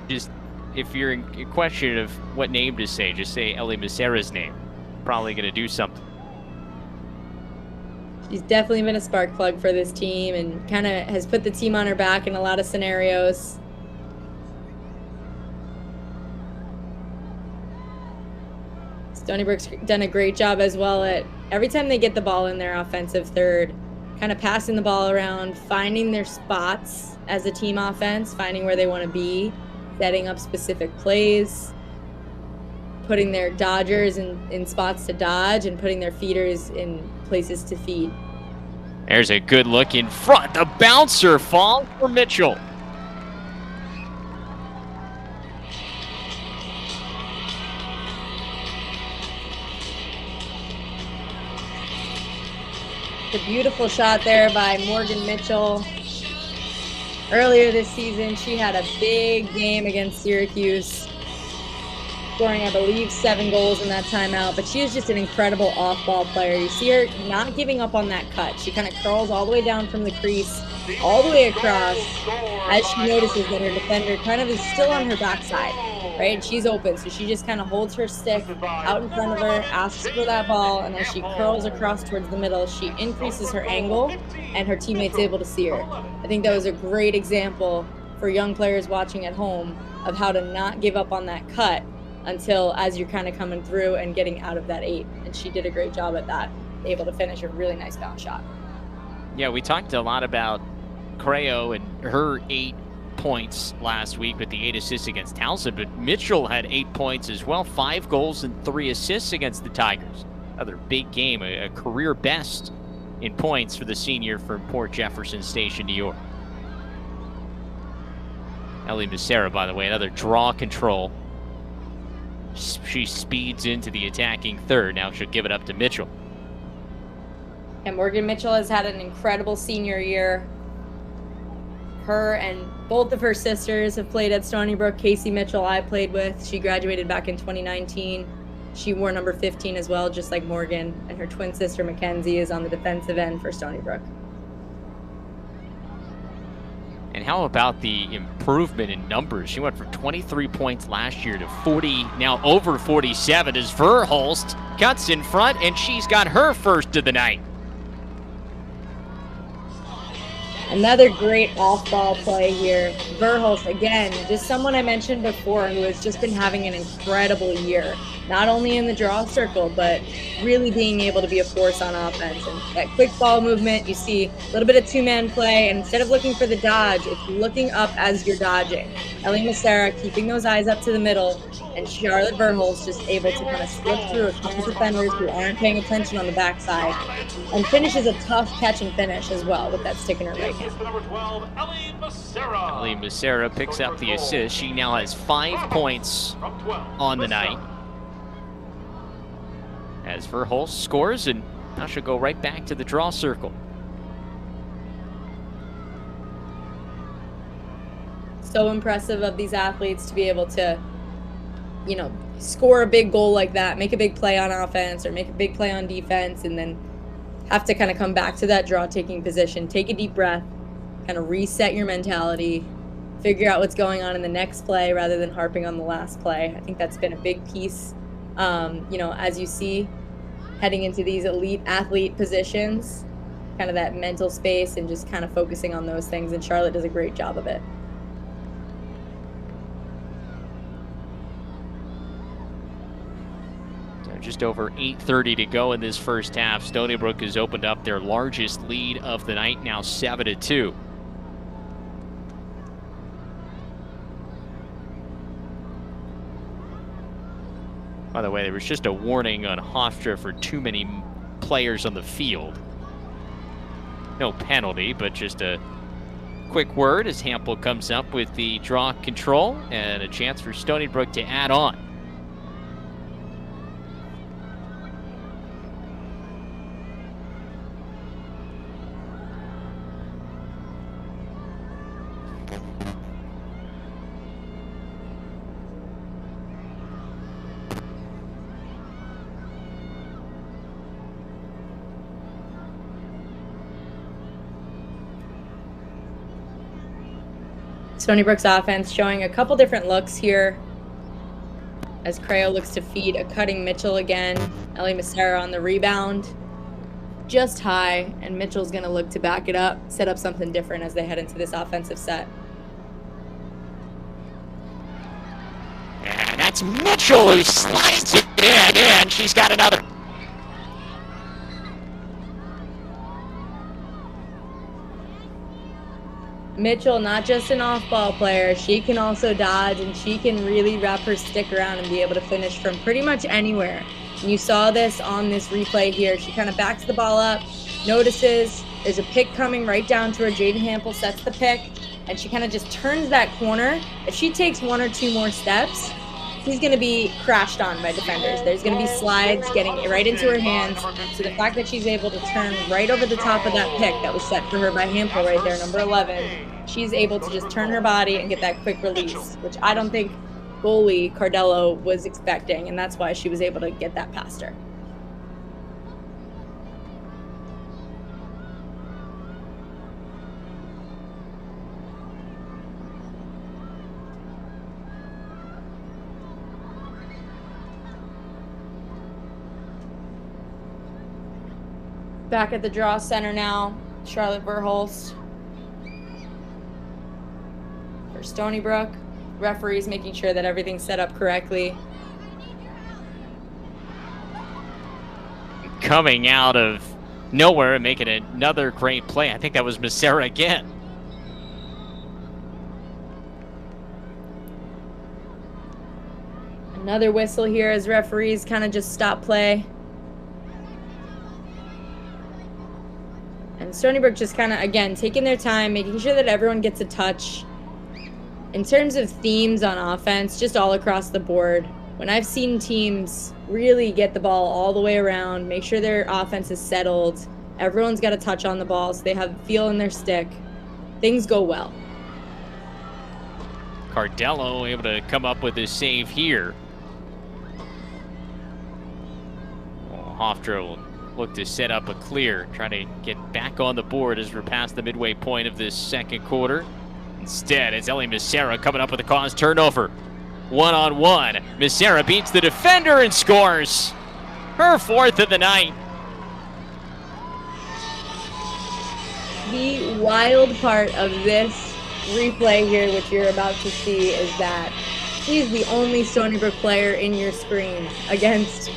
Just, if you're in question of what name to say, just say Ellie Macera's name. Probably going to do something. She's definitely been a spark plug for this team and kind of has put the team on her back in a lot of scenarios. Stony Brook's done a great job as well at every time they get the ball in their offensive third, kind of passing the ball around, finding their spots as a team offense, finding where they want to be, setting up specific plays, putting their dodgers in spots to dodge, and putting their feeders in places to feed. There's a good look in front. The bouncer falls for Mitchell. A beautiful shot there by Morgan Mitchell. Earlier this season, she had a big game against Syracuse, scoring, I believe, 7 goals in that timeout. But she is just an incredible off-ball player. You see her not giving up on that cut. She kind of curls all the way down from the crease, all the way across, as she notices that her defender kind of is still on her backside, right? And she's open, so she just kind of holds her stick out in front of her, asks for that ball, and as she curls across towards the middle, she increases her angle, and her teammate's able to see her. I think that was a great example for young players watching at home of how to not give up on that cut until as you're kind of coming through and getting out of that 8. And she did a great job at that, able to finish a really nice bounce shot. Yeah, we talked a lot about Creo and her 8 points last week with the 8 assists against Towson, but Mitchell had 8 points as well, 5 goals and 3 assists against the Tigers. Another big game, a career best in points for the senior from Port Jefferson Station, New York. Ellie Macera, by the way, another draw control. She speeds into the attacking third. Now she'll give it up to Mitchell. And Morgan Mitchell has had an incredible senior year. Her and both of her sisters have played at Stony Brook. Casey Mitchell I played with. She graduated back in 2019. She wore number 15 as well, just like Morgan. And her twin sister Mackenzie is on the defensive end for Stony Brook. And how about the improvement in numbers? She went from 23 points last year to 40, now over 47 as Verhulst cuts in front, and she's got her first of the night. Another great off-ball play here. Verhulst, again, just someone I mentioned before who has just been having an incredible year. not only in the draw circle, but really being able to be a force on offense. And that quick ball movement, you see a little bit of two-man play, and instead of looking for the dodge, it's looking up as you're dodging. Ellie Macera keeping those eyes up to the middle, and Charlotte Verholz just able to kind of slip through a couple defenders who aren't paying attention on the backside, and finishes a tough catch and finish as well with that stick in her right hand. Ellie Macera picks up the assist. She now has 5 points on the night. As Verholz scores, and now she'll go right back to the draw circle. So impressive of these athletes to be able to, you know, score a big goal like that, make a big play on offense or make a big play on defense, and then have to kind of come back to that draw-taking position, take a deep breath, kind of reset your mentality, figure out what's going on in the next play rather than harping on the last play. I think that's been a big piece, you know, as you see, heading into these elite athlete positions, kind of that mental space and just kind of focusing on those things, and Charlotte does a great job of it. Just over 8:30 to go in this first half. Stony Brook has opened up their largest lead of the night, now 7-2. By the way, there was just a warning on Hofstra for too many players on the field. No penalty, but just a quick word as Hampel comes up with the draw control and a chance for Stony Brook to add on. Stony Brook's offense showing a couple different looks here as Creo looks to feed a cutting Mitchell again. Ellie Macera on the rebound, just high, and Mitchell's going to look to back it up, set up something different as they head into this offensive set. And that's Mitchell who slides it in, and she's got another. Mitchell, not just an off-ball player, she can also dodge, and she can really wrap her stick around and be able to finish from pretty much anywhere. And you saw this on this replay here. She kind of backs the ball up, notices there's a pick coming right down to her. Jaden Hampel sets the pick, and she kind of just turns that corner. If she takes one or two more steps, she's going to be crashed on by defenders. There's going to be slides getting right into her hands. So the fact that she's able to turn right over the top of that pick that was set for her by Hampel right there, number 11, she's able to just turn her body and get that quick release, which I don't think goalie Cardello was expecting, and that's why she was able to get that past her. Back at the draw center now, Charlotte Verholz for Stony Brook. Referees making sure that everything's set up correctly. Coming out of nowhere and making another great play. I think that was Macera again. Another whistle here as referees kind of just stop play. And Stony Brook just kind of, again, taking their time, making sure that everyone gets a touch. In terms of themes on offense, just all across the board, when I've seen teams really get the ball all the way around, make sure their offense is settled, everyone's got a touch on the ball so they have feel in their stick, things go well. Cardello able to come up with his save here. Well, Hofstra will look to set up a clear, trying to get back on the board as we're past the midway point of this second quarter. Instead, it's Ellie Macera coming up with a cause turnover. One-on-one. Macera beats the defender and scores her fourth of the night. The wild part of this replay here, which you're about to see, is that She's the only Stony Brook player in your screen against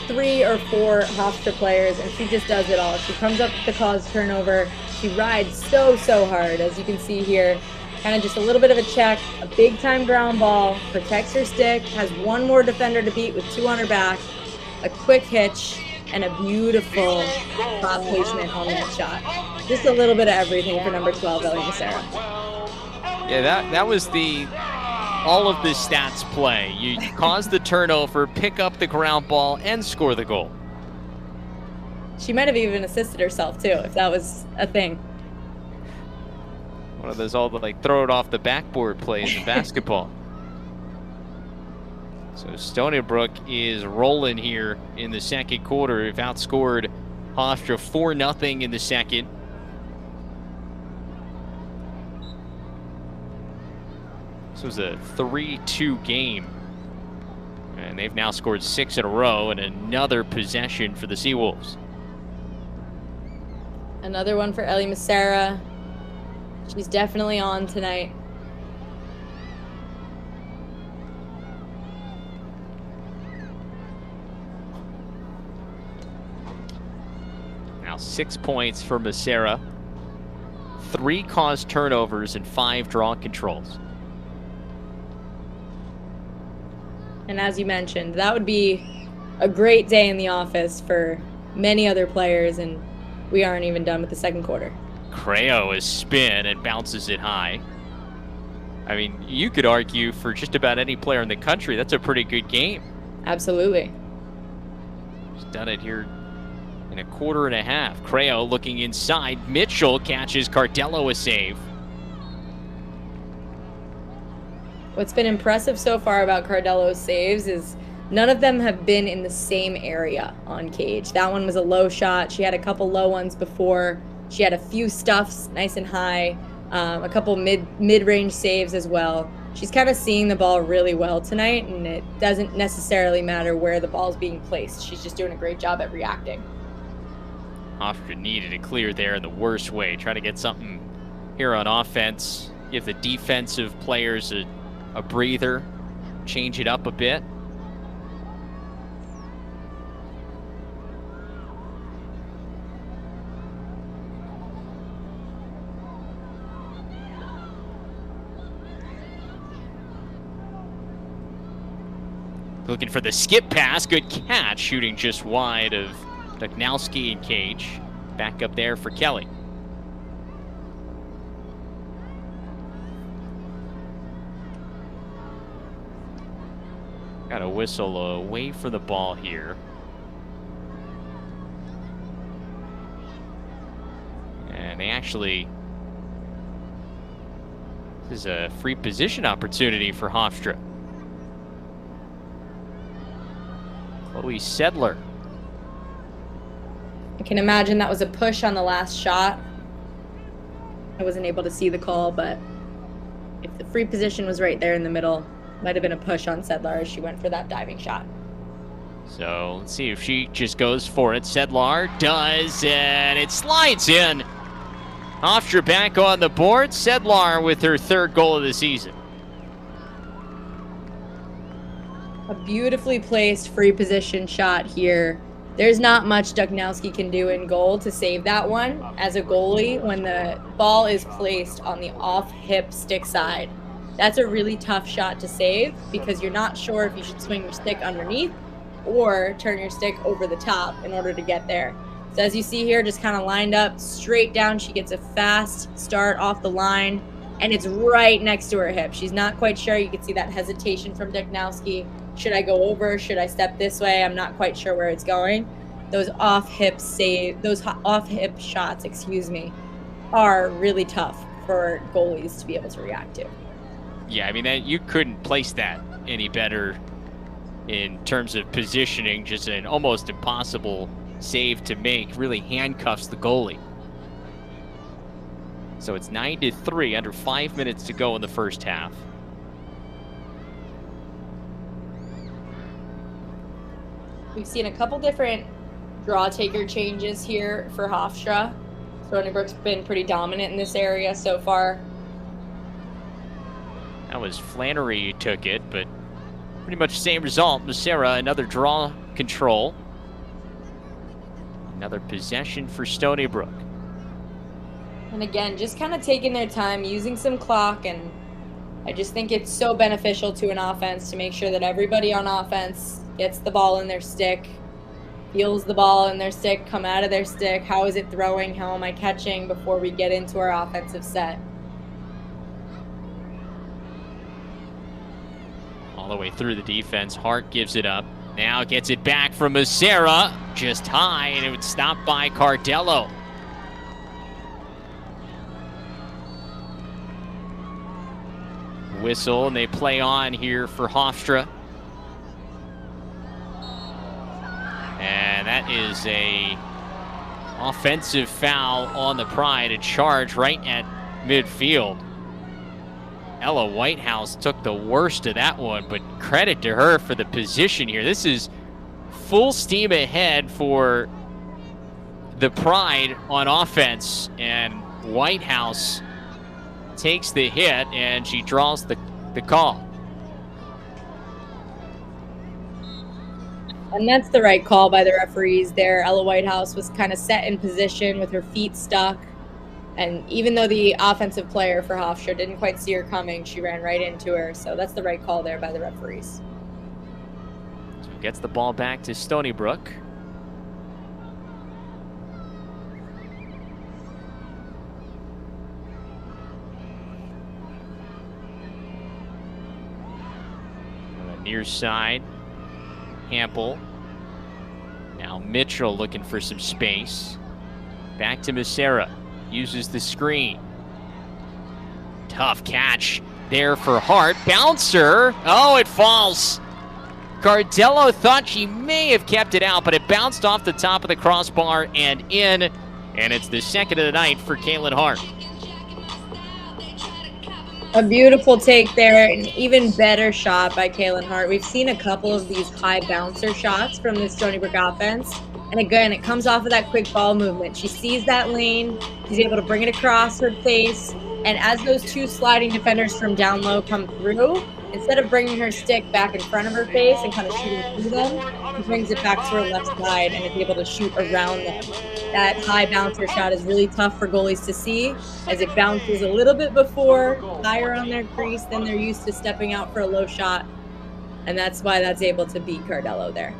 3 or 4 Hofstra players, and she just does it all. She comes up with the cause turnover. She rides so hard, as you can see here. Kind of just a little bit of a check, a big-time ground ball, protects her stick, has one more defender to beat with 2 on her back, a quick hitch, and a beautiful spot placement on that shot. Just a little bit of everything for number 12, Ellie Becerra. Yeah, that was all of the stats play. You cause the turnover, pick up the ground ball, and score the goal. She might have even assisted herself, too, if that was a thing. One of those all the, like, throw it off the backboard plays in basketball. So Stony Brook is rolling here in the second quarter. They've outscored Hofstra 4-0 in the second. This was a 3-2 game. And they've now scored 6 in a row, and another possession for the Seawolves. Another one for Ellie Becerra. She's definitely on tonight. Now 6 points for Becerra. 3 caused turnovers and 5 draw controls. And as you mentioned, that would be a great day in the office for many other players, and we aren't even done with the second quarter. Creo is spin and bounces it high. I mean, you could argue for just about any player in the country, that's a pretty good game. Absolutely. She's done it here in a quarter and a half. Creo looking inside. Mitchell catches Cardello a save. What's been impressive so far about Cardello's saves is none of them have been in the same area on cage. That one was a low shot. She had a couple low ones before. She had a few stuffs nice and high, a couple mid-range saves as well. She's kind of seeing the ball really well tonight, and it doesn't necessarily matter where the ball's being placed. She's just doing a great job at reacting. Hofstra needed to clear there in the worst way. Try to get something here on offense. Give the defensive players a breather. Change it up a bit. Looking for the skip pass. Good catch. Shooting just wide of Duchnowski and Cage. Back up there for Kelly. Got a whistle away from the ball here. And they actually... This is a free position opportunity for Hofstra. Chloe Sedler. I can imagine that was a push on the last shot. I wasn't able to see the call, but if the free position was right there in the middle, might have been a push on Sedlar as she went for that diving shot. So let's see if she just goes for it. Sedlar does, and it slides in. Hofstra back on the board. Sedlar with her 3rd goal of the season. A beautifully placed free position shot here. There's not much Duchnowski can do in goal to save that one. As a goalie, when the ball is placed on the off-hip stick side, that's a really tough shot to save because you're not sure if you should swing your stick underneath or turn your stick over the top in order to get there. So as you see here, just kind of lined up straight down. She gets a fast start off the line, and it's right next to her hip. She's not quite sure. You can see that hesitation from Duchnowski. Should I go over? Should I step this way? I'm not quite sure where it's going. Those off-hip shots, are really tough for goalies to be able to react to. Yeah, I mean, you couldn't place that any better in terms of positioning. Just an almost impossible save to make. Really handcuffs the goalie. So it's 9-3, under 5 minutes to go in the first half. We've seen a couple different draw taker changes here for Hofstra. Stony Brook's been pretty dominant in this area so far. That was Flannery who took it, but pretty much same result. Becerra, another draw control. Another possession for Stony Brook. And again, just kind of taking their time, using some clock, and I just think it's so beneficial to an offense to make sure that everybody on offense gets the ball in their stick, feels the ball in their stick, come out of their stick. How is it throwing? How am I catching before we get into our offensive set? All the way through the defense. Hart gives it up. Now gets it back from Becerra. Just high, and it would stop by Cardello. Whistle, and they play on here for Hofstra. And that is a offensive foul on the Pride, a charge right at midfield. Ella Whitehouse took the worst of that one, but credit to her for the position here. This is full steam ahead for the Pride on offense, and Whitehouse takes the hit, and she draws the call. And that's the right call by the referees there. Ella Whitehouse was kind of set in position with her feet stuck. And even though the offensive player for Hofstra didn't quite see her coming, she ran right into her. So that's the right call there by the referees. So gets the ball back to Stony Brook. On the near side, Hampel. Now Mitchell looking for some space. Back to Becerra. Uses the screen. Tough catch there for Hart. Bouncer. Oh, it falls. Cardello thought she may have kept it out, but it bounced off the top of the crossbar and in. And it's the second of the night for Kaylin Hart. A beautiful take there, an even better shot by Kaylin Hart. We've seen a couple of these high bouncer shots from the Stony Brook offense. And again, it comes off of that quick ball movement. She sees that lane. She's able to bring it across her face. And as those two sliding defenders from down low come through, instead of bringing her stick back in front of her face and kind of shooting through them, she brings it back to her left side and is able to shoot around them. That high bouncer shot is really tough for goalies to see, as it bounces a little bit before, higher on their crease than they're used to stepping out for a low shot. And that's why that's able to beat Cardello there.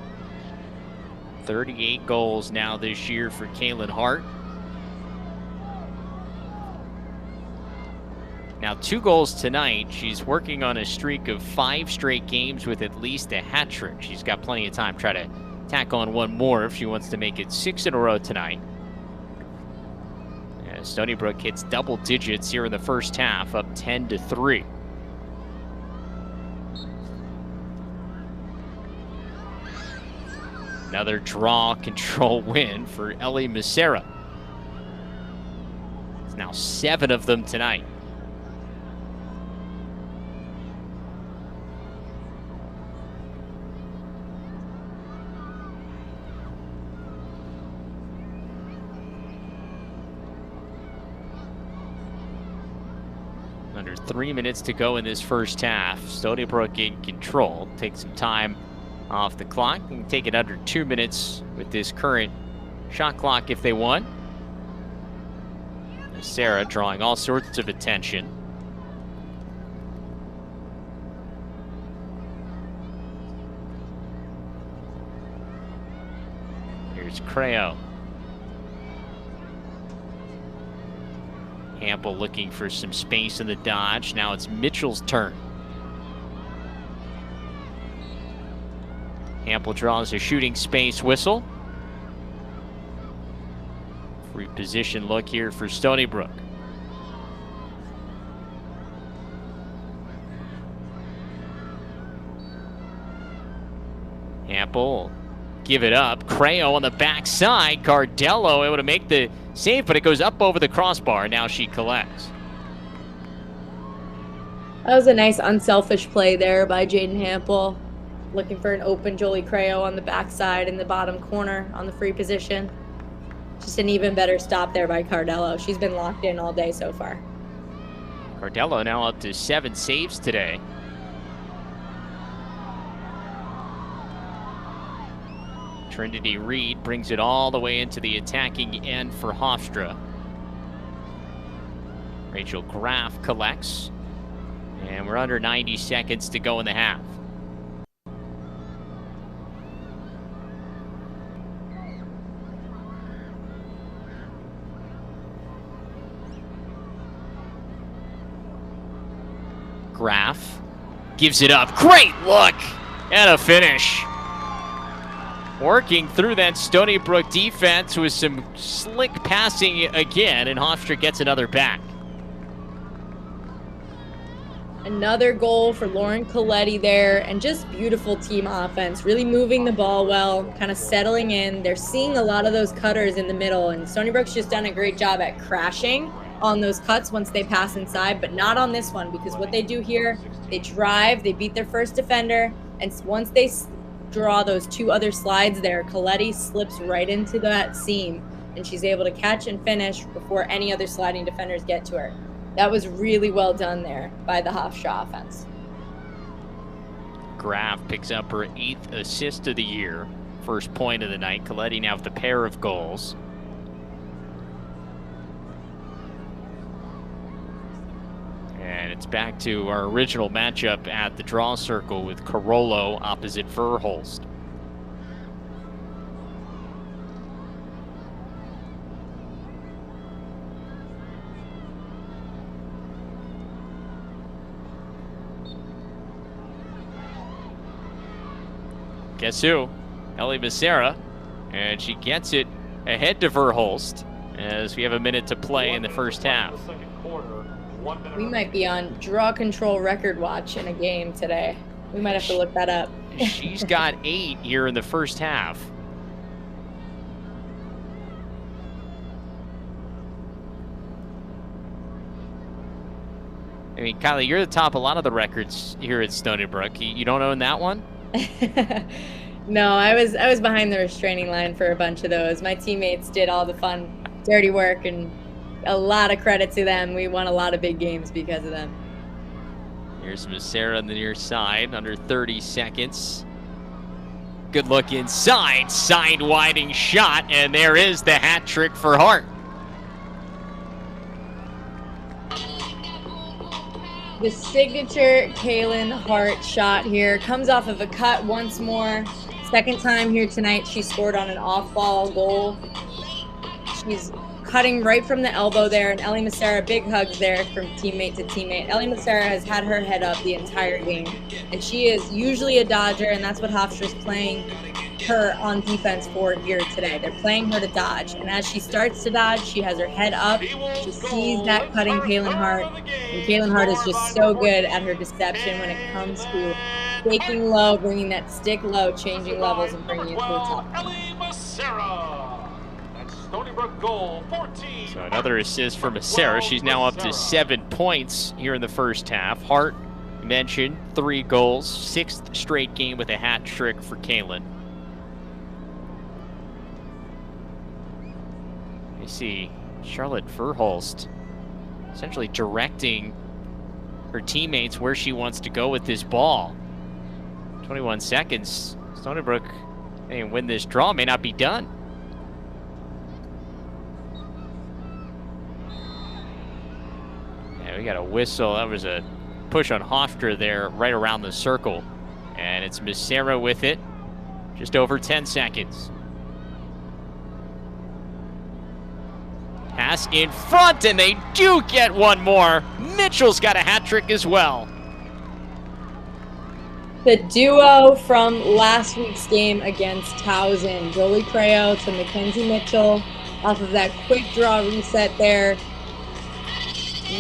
38 goals now this year for Kaylin Hart. Now 2 goals tonight. She's working on a streak of 5 straight games with at least a hat trick. She's got plenty of time to try to tack on one more if she wants to make it 6 in a row tonight. Yeah, Stony Brook hits double digits here in the first half, up 10-3. Another draw control win for Ellie Becerra. It's now 7 of them tonight. Under 3 minutes to go in this first half. Stony Brook in control. Take some time off the clock. You can take it under 2 minutes with this current shot clock if they want. Sarah drawing all sorts of attention. Here's Creo. Hampel looking for some space in the dodge. Now it's Mitchell's turn. Hampel draws a shooting space whistle. Free position look here for Stony Brook. Hampel give it up. Creo on the backside. Cardello able to make the save, but it goes up over the crossbar. Now she collects. That was a nice unselfish play there by Jaden Hampel. Looking for an open Jolie Creo on the backside in the bottom corner on the free position. Just an even better stop there by Cardello. She's been locked in all day so far. Cardello now up to 7 saves today. Trinity Reed brings it all the way into the attacking end for Hofstra. Rachel Graff collects, and we're under 90 seconds to go in the half. Graff gives it up. Great look and a finish. Working through that Stony Brook defense with some slick passing again, and Hofstra gets another back. Another goal for Lauren Coletti there, and just beautiful team offense, really moving the ball well, kind of settling in. They're seeing a lot of those cutters in the middle, and Stony Brook's just done a great job at crashing on those cuts once they pass inside, but not on this one, because what they do here, they drive, they beat their first defender, and once they draw those 2 other slides there, Coletti slips right into that seam, and she's able to catch and finish before any other sliding defenders get to her. That was really well done there by the Hofstra offense. Graff picks up her 8th assist of the year, first point of the night. Coletti now with a pair of goals. And it's back to our original matchup at the draw circle with Carollo opposite Verhulst. Guess who? Ellie Becerra. And she gets it ahead to Verhulst as we have a minute to play in the first half. We might be on draw control record watch in a game today. We might have to look that up. She's got 8 here in the first half. I mean, Kylie, you're the top of a lot of the records here at Stony Brook. You don't own that one? No, I was behind the restraining line for a bunch of those. My teammates did all the fun, dirty work, and a lot of credit to them. We won a lot of big games because of them. Here's Becerra on the near side, under 30 seconds. Good look inside, side-winding shot, and there is the hat trick for Hart. The signature Kaylin Hart shot here comes off of a cut once more. Second time here tonight, she scored on an off-ball goal. She's cutting right from the elbow there, and Ellie Becerra, big hugs there from teammate to teammate. Ellie Becerra has had her head up the entire game, and she is usually a dodger, and that's what Hofstra's playing her on defense for here today. They're playing her to dodge, and as she starts to dodge, she has her head up. She sees that cutting Kaylin Hart, and Kaylin Hart is just so good at her deception when it comes to taking low, bringing that stick low, changing levels, and bringing it to the top. Stony Brook goal, 14. So another assist for Becerra. She's now up to 7 points here in the first half. Hart mentioned 3 goals, 6th straight game with a hat trick for Kaylin. You see Charlotte Verhulst essentially directing her teammates where she wants to go with this ball. 21 seconds. Stony Brook may win this draw, may not be done. Yeah, we got a whistle. That was a push on Hofstra there right around the circle. And it's Becerra with it. Just over 10 seconds. Pass in front, and they do get one more. Mitchell's got a hat trick as well. The duo from last week's game against Towson, Jolie Creo to Mackenzie Mitchell, off of that quick draw reset there.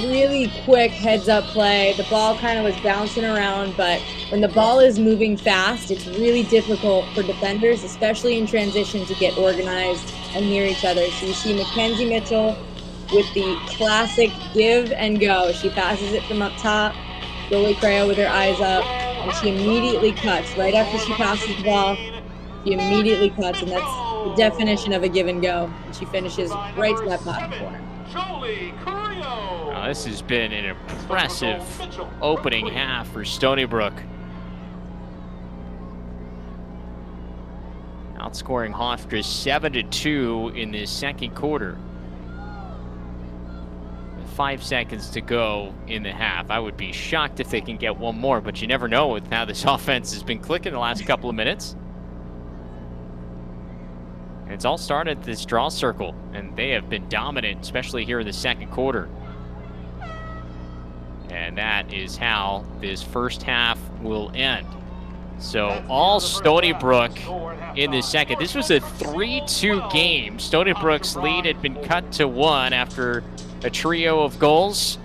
Really quick heads-up play. The ball kind of was bouncing around, but when the ball is moving fast, it's really difficult for defenders, especially in transition, to get organized and near each other. So you see Mackenzie Mitchell with the classic give and go. She passes it from up top. Jolie Creo with her eyes up, and she immediately cuts. Right after she passes the ball, she immediately cuts, and that's the definition of a give and go. And she finishes right to that bottom corner. Jolie Creo. This has been an impressive opening half for Stony Brook. Outscoring Hofstra 7-2 in the second quarter. With 5 seconds to go in the half. I would be shocked if they can get one more, but you never know with how this offense has been clicking the last couple of minutes. And it's all started at this draw circle, and they have been dominant, especially here in the second quarter. And that is how this first half will end. So all Stony Brook in the second. This was a 3-2 game. Stony Brook's lead had been cut to 1 after a trio of goals.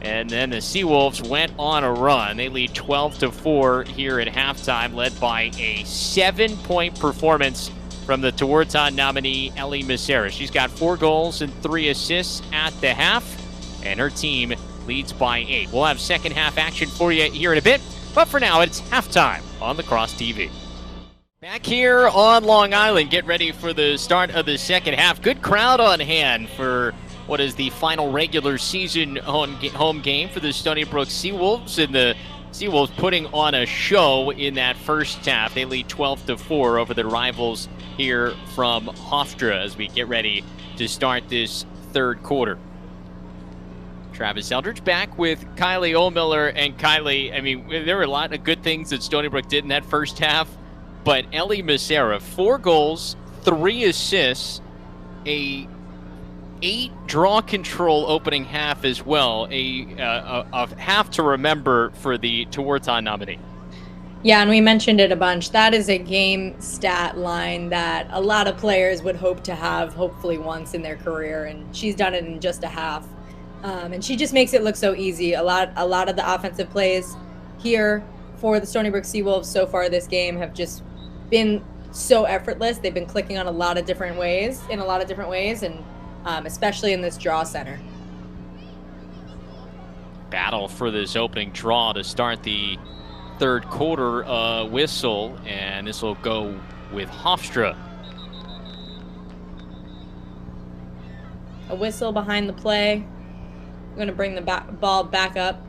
And then the Seawolves went on a run. They lead 12-4 here at halftime, led by a 7-point performance from the Tewaaraton nominee, Ellie Macera. She's got 4 goals and 3 assists at the half, and her team leads by 8. We'll have second half action for you here in a bit, but for now, it's halftime on Lacrosse TV. Back here on Long Island, get ready for the start of the second half. Good crowd on hand for what is the final regular season home game for the Stony Brook Seawolves, and the Seawolves putting on a show in that first half. They lead 12-4 over the rivals here from Hofstra as we get ready to start this third quarter. Travis Eldridge back with Kylie Ohlmiller. And Kylie, I mean, there were a lot of good things that Stony Brook did in that first half, but Ellie Macera, 4 goals, 3 assists, a 8 draw control opening half as well, a half to remember for the Tewaaraton nominee. Yeah, and we mentioned it a bunch. That is a game stat line that a lot of players would hope to have hopefully once in their career, and she's done it in just a half. And she just makes it look so easy. A lot of the offensive plays here for the Stony Brook Seawolves so far this game have just been so effortless. They've been clicking on a lot of different ways, and especially in this draw center. Battle for this opening draw to start the third quarter whistle, and this will go with Hofstra. A whistle behind the play. We're going to bring the ball back up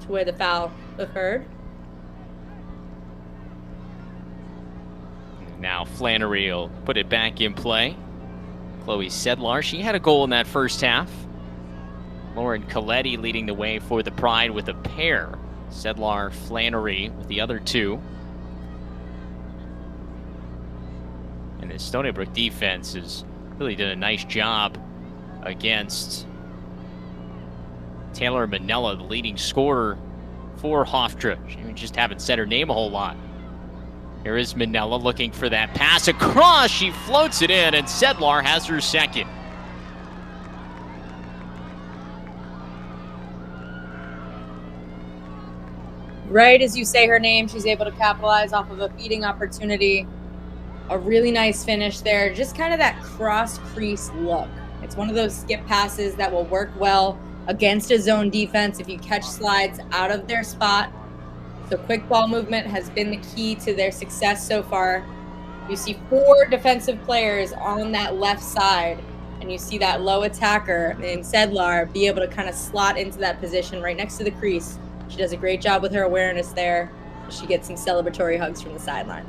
to where the foul occurred. Now Flannery will put it back in play. Chloe Sedlar, she had a goal in that first half. Lauren Coletti leading the way for the Pride with a pair. Sedlar, Flannery with the other 2. And the Stony Brook defense has really done a nice job against Taylor Manella, the leading scorer for Hofstra. She just haven't said her name a whole lot. Here is Manella looking for that pass across. She floats it in, and Sedlar has her second. Right as you say her name, she's able to capitalize off of a feeding opportunity. A really nice finish there. Just kind of that cross crease look. It's one of those skip passes that will work well against a zone defense if you catch slides out of their spot. So quick ball movement has been the key to their success so far. You see 4 defensive players on that left side, and you see that low attacker named Sedlar be able to kind of slot into that position right next to the crease. She does a great job with her awareness there. She gets some celebratory hugs from the sideline.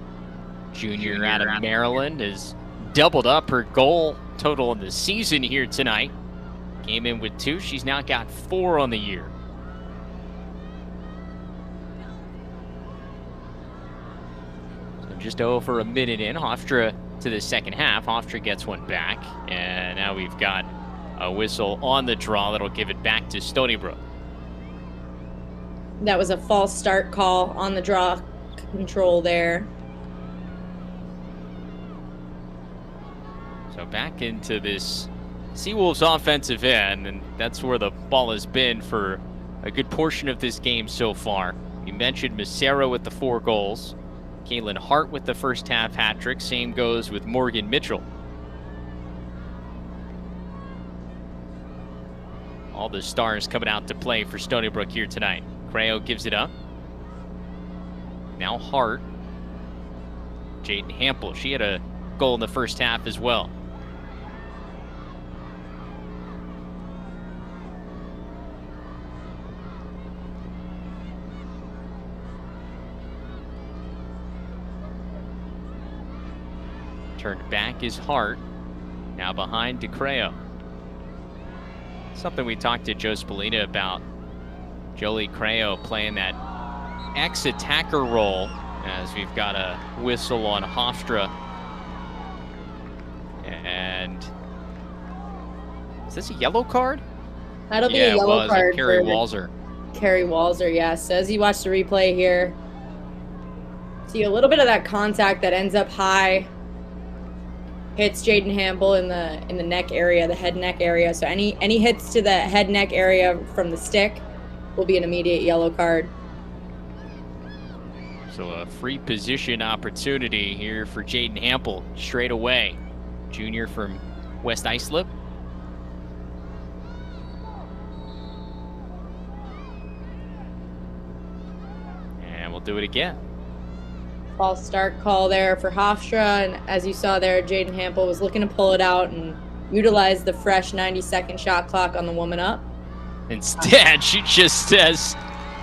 Junior out of Maryland has doubled up her goal total in the season here tonight. Came in with 2. She's now got 4 on the year. So just over a minute in, Hofstra to the second half. Hofstra gets one back, and now we've got a whistle on the draw that'll give it back to Stony Brook. That was a false start call on the draw control there. So back into this Seawolves offensive end, and that's where the ball has been for a good portion of this game so far. You mentioned Macera with the 4 goals. Caitlin Hart with the first half hat trick. Same goes with Morgan Mitchell. All the stars coming out to play for Stony Brook here tonight. Creo gives it up. Now Hart. Jaden Hampel, she had a goal in the first half as well. Turned back is Hart. Now behind DeCreo. Something we talked to Joe Spallina about. Jolie Creo playing that ex-attacker role, as we've got a whistle on Hofstra. And is this a yellow card? That'll be a yellow card Carrie for Walzer. Carrie Walzer, yes. So as you watch the replay here, see a little bit of that contact that ends up high, hits Jaden Hampel in the neck area, the head neck area. So any hits to the head neck area from the stick will be an immediate yellow card. So a free position opportunity here for Jaden Hampel straight away. Junior from West Islip. And we'll do it again. False start call there for Hofstra, and as you saw there, Jaden Hampel was looking to pull it out and utilize the fresh 90-second shot clock on the woman up. Instead, she just says,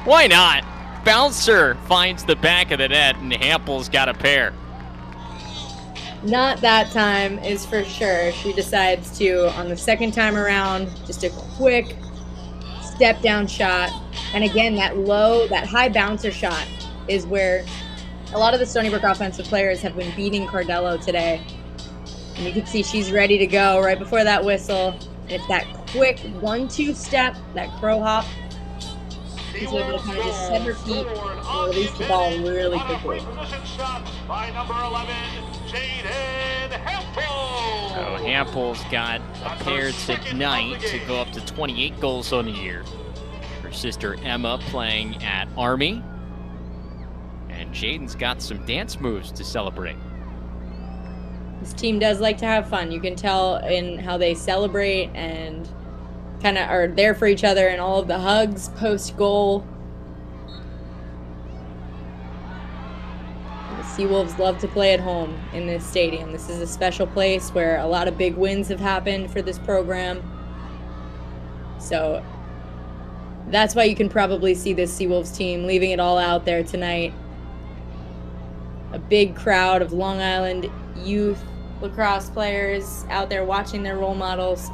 why not? Bouncer finds the back of the net, and Hampel's got a pair. Not that time is for sure. She decides to, on the second time around, just a quick step down shot. And again, that high bouncer shot is where a lot of the Stony Brook offensive players have been beating Cardello today. And you can see she's ready to go right before that whistle. And it's that quick 1-2 step, that crow hop. She's able to kind of just set her feet and release the ball really quickly. By number 11, Jaden Hampel. So Hampel's got a pair tonight to go up to 28 goals on the year. Her sister Emma playing at Army. And Jaden's got some dance moves to celebrate. This team does like to have fun. You can tell in how they celebrate and kind of are there for each other and all of the hugs post-goal. The Seawolves love to play at home in this stadium. This is a special place where a lot of big wins have happened for this program. So that's why you can probably see this Seawolves team leaving it all out there tonight. A big crowd of Long Island youth lacrosse players out there watching their role models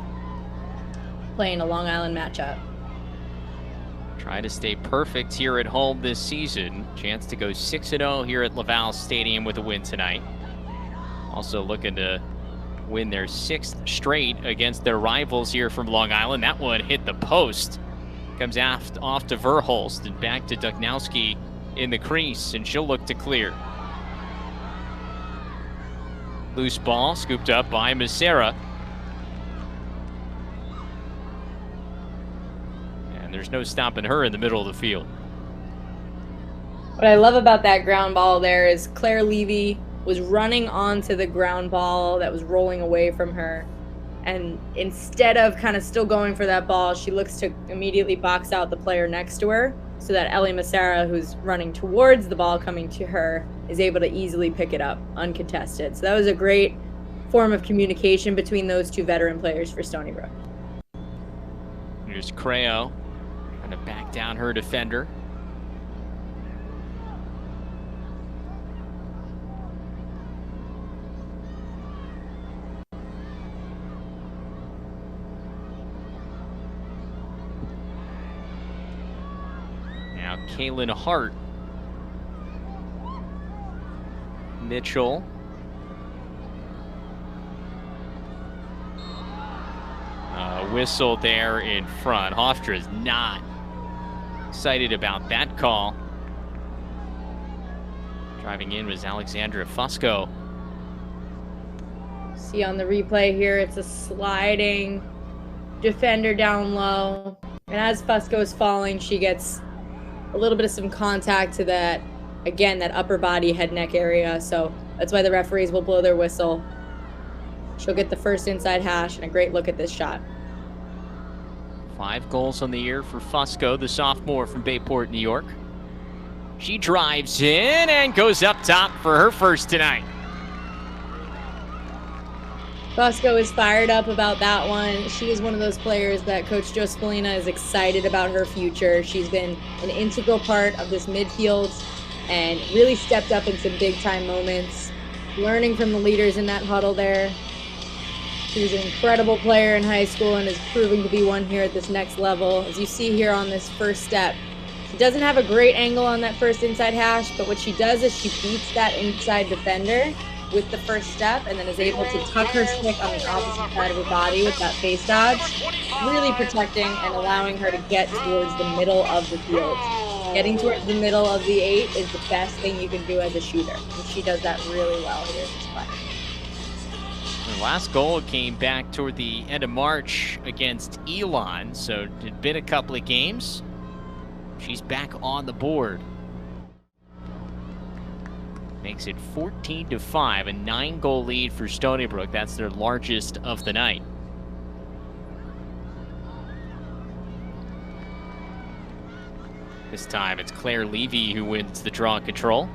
playing a Long Island matchup. Try to stay perfect here at home this season. Chance to go 6-0 here at Laval Stadium with a win tonight. Also looking to win their 6th straight against their rivals here from Long Island. That one hit the post. Comes off to Verhulst and back to Duchnowski in the crease, and she'll look to clear. Loose ball scooped up by Macera. And there's no stopping her in the middle of the field. What I love about that ground ball there is Claire Levy was running onto the ground ball that was rolling away from her. And instead of kind of still going for that ball, she looks to immediately box out the player next to her so that Ellie Macera, who's running towards the ball coming to her, is able to easily pick it up uncontested. So that was a great form of communication between those two veteran players for Stony Brook. Here's Creo trying to back down her defender. Now Kaylin Hart. Mitchell. Whistle there in front. Hofstra is not excited about that call. Driving in was Alexandra Fusco. See on the replay here, it's a sliding defender down low. And as Fusco is falling, she gets a little bit of some contact to that, again, that upper body head neck area. So that's why the referees will blow their whistle. She'll get the first inside hash and a great look at this shot. 5 goals on the year for Fusco, the sophomore from Bayport, New York. She drives in and goes up top for her first tonight. Fusco is fired up about that one. She is one of those players that Coach Joe Spallina is excited about her future. She's been an integral part of this midfield and really stepped up in some big-time moments. learning from the leaders in that huddle there. She was an incredible player in high school and is proving to be one here at this next level. As you see here on this first step, she doesn't have a great angle on that first inside hash, but what she does is she beats that inside defender with the first step and then is able to tuck her stick on the opposite side of her body with that face dodge, really protecting and allowing her to get towards the middle of the field. Getting towards the middle of the 8 is the best thing you can do as a shooter, and she does that really well here in this play. The last goal came back toward the end of March against Elon, so it had been a couple of games. She's back on the board. Makes it 14-5, a 9-goal lead for Stony Brook. That's their largest of the night. This time it's Claire Levy who wins the draw control.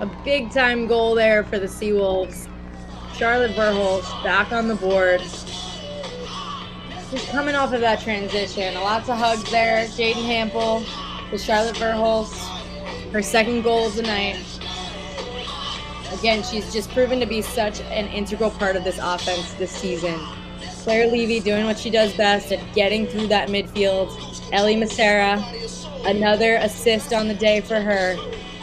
A big-time goal there for the Seawolves. Charlotte Verhulst back on the board. She's coming off of that transition. Lots of hugs there. Jaden Hampel to Charlotte Verhulst. Her second goal of the night. Again, she's just proven to be such an integral part of this offense this season. Claire Levy doing what she does best at getting through that midfield. Ellie Macera, another assist on the day for her.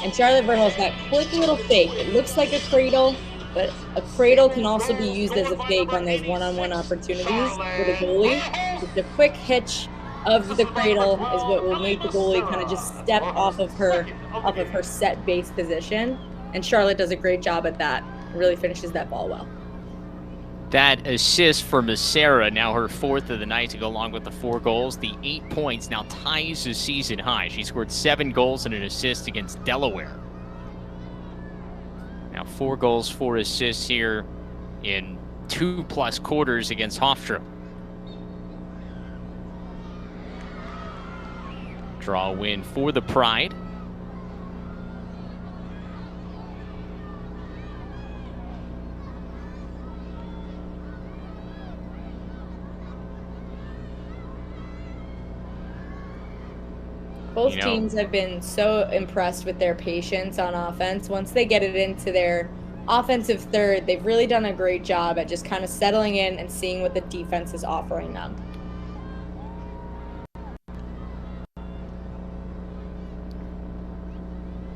And Charlotte Verhulst, that quick little fake. It looks like a cradle, but a cradle can also be used as a fake on those one-on-one opportunities for the goalie. Just a quick hitch of the cradle is what will make the goalie kind of just step off of her set base position. And Charlotte does a great job at that. Really finishes that ball well. That assist for Macera, now her 4th of the night to go along with the 4 goals. The 8 points now ties the season high. She scored 7 goals and an assist against Delaware. Now 4 goals, 4 assists here in 2+ quarters against Hofstra. Draw win for the Pride. Both teams have been so impressed with their patience on offense. Once they get it into their offensive third, they've really done a great job at just kind of settling in and seeing what the defense is offering them.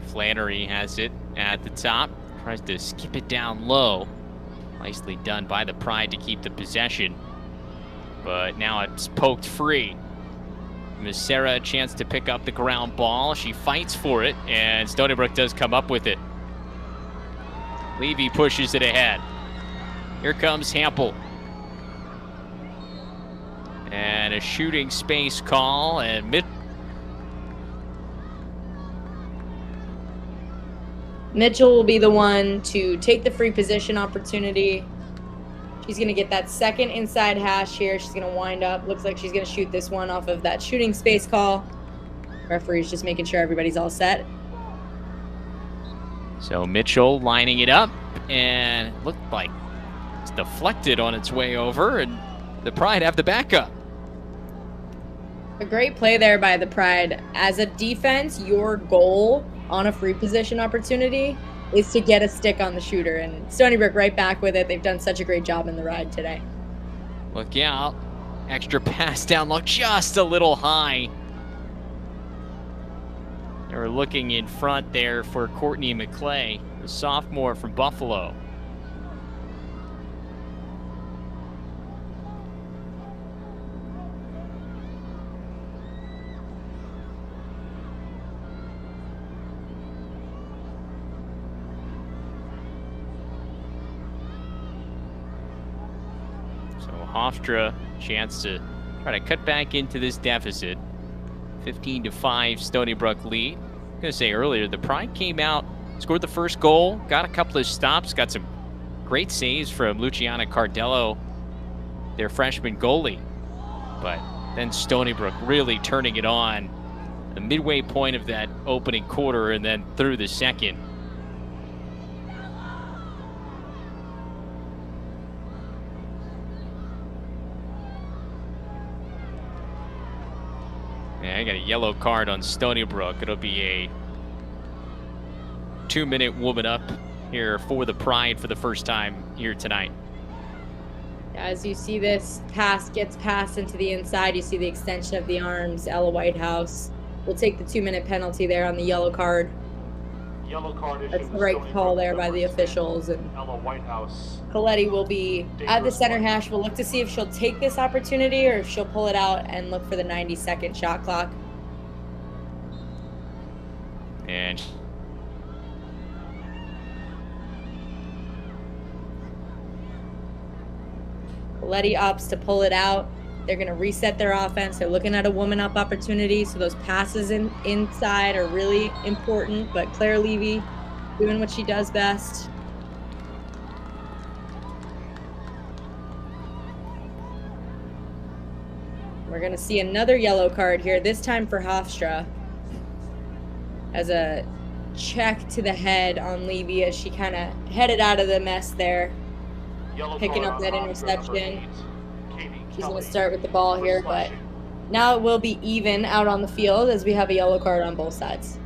Flannery has it at the top, tries to skip it down low. Nicely done by the Pride to keep the possession, but now it's poked free. Macera a chance to pick up the ground ball. She fights for it, and Stony Brook does come up with it. Levy pushes it ahead. Here comes Hampel. And a shooting space call, and Mitchell will be the one to take the free position opportunity. She's going to get that second inside hash here. She's going to wind up. Looks like she's going to shoot this one off of that shooting space call. Referee's just making sure everybody's all set. So Mitchell lining it up, and it looked like it's deflected on its way over, and the Pride have the backup. A great play there by the Pride. As a defense, your goal on a free position opportunity is to get a stick on the shooter, and Stony Brook right back with it. They've done such a great job in the ride today. Look out. Extra pass down look, just a little high. They were looking in front there for Courtney McClay, the sophomore from Buffalo. Hofstra chance to try to cut back into this deficit. 15-5 Stony Brook lead. I was going to say earlier, the Pride came out, scored the first goal, got a couple of stops, got some great saves from Luciana Cardello, their freshman goalie. But then Stony Brook really turning it on the midway point of that opening quarter and then through the second. I got a yellow card on Stony Brook. It'll be a 2-minute woman up here for the Pride for the first time here tonight. As you see this pass gets passed into the inside, you see the extension of the arms. Ella Whitehouse will take the 2-minute penalty there on the yellow card. Yellow card issued. That's the right call there by the officials. And Ella Whitehouse. Coletti will be at the center hash. We'll look to see if she'll take this opportunity or if she'll pull it out and look for the 90-second shot clock. And Coletti opts to pull it out. They're going to reset their offense. They're looking at a woman up opportunity. So those passes inside are really important. But Claire Levy doing what she does best. We're going to see another yellow card here, this time for Hofstra, as a check to the head on Levy as she kind of headed out of the mess there, picking up that interception. She's going to start with the ball here, but now it will be even out on the field as we have a yellow card on both sides.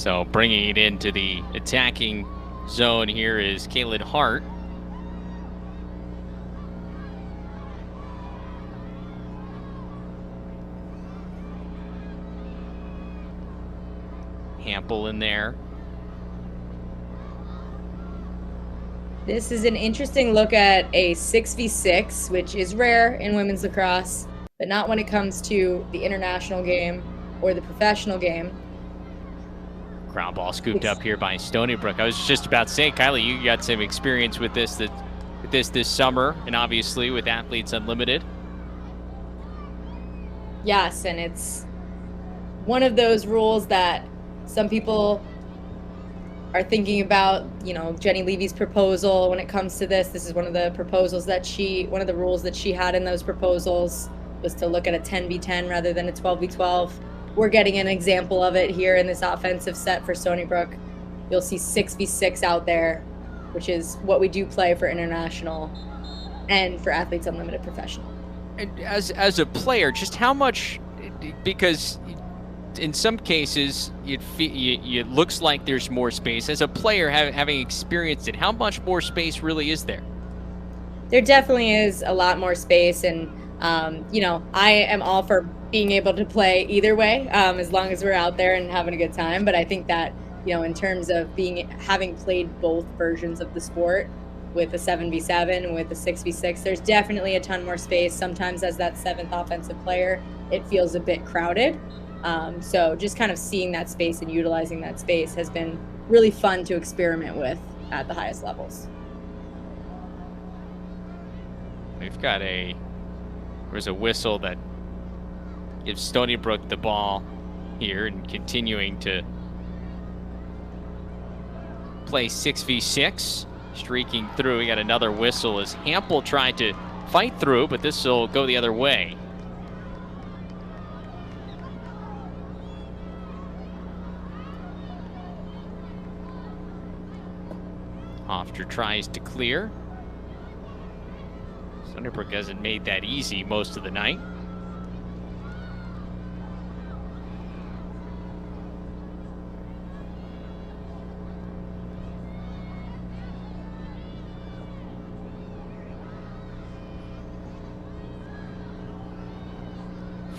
so bringing it into the attacking zone here is Kaylin Hart. Hampel in there. This is an interesting look at a 6v6, which is rare in women's lacrosse, but not when it comes to the international game or the professional game. Ground ball scooped up here by Stony Brook. I was just about to say, Kylie, you got some experience with this this summer, and obviously with Athletes Unlimited. Yes, and it's one of those rules that some people are thinking about, you know, Jenny Levy's proposal when it comes to this. This is one of the proposals that one of the rules that she had in those proposals was to look at a 10v10 rather than a 12v12. We're getting an example of it here in this offensive set for Stony Brook. You'll see 6v6 out there, which is what we do play for international and for Athletes Unlimited professional. And as a player, just how much, because in some cases, it looks like there's more space. As a player, having experienced it, how much more space really is there? There definitely is a lot more space, and you know, I am all for being able to play either way, as long as we're out there and having a good time. But I think that, you know, in terms of having played both versions of the sport, with a 7v7 and with a 6v6, there's definitely a ton more space. Sometimes as that seventh offensive player, it feels a bit crowded. So just kind of seeing that space and utilizing that space has been really fun to experiment with at the highest levels. We've got there's a whistle that gives Stony Brook the ball here and continuing to play 6v6, streaking through. We got another whistle as Hampel tried to fight through, but this will go the other way. Hofstra tries to clear. Stony Brook hasn't made that easy most of the night.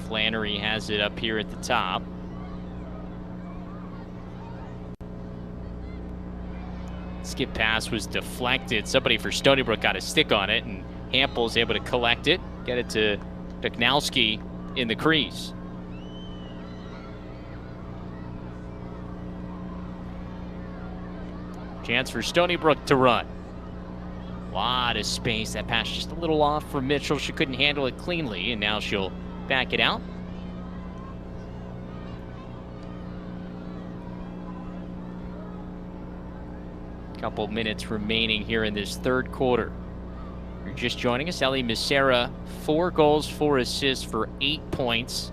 Flannery has it up here at the top. Skip pass was deflected. Somebody for Stony Brook got a stick on it, and Hampel's able to collect it, get it to Peknowski in the crease. Chance for Stony Brook to run. A lot of space. That pass just a little off from Mitchell. She couldn't handle it cleanly, and now she'll back it out. Couple minutes remaining here in this third quarter. If you're just joining us, Ellie Misera, 4 goals, 4 assists for 8 points.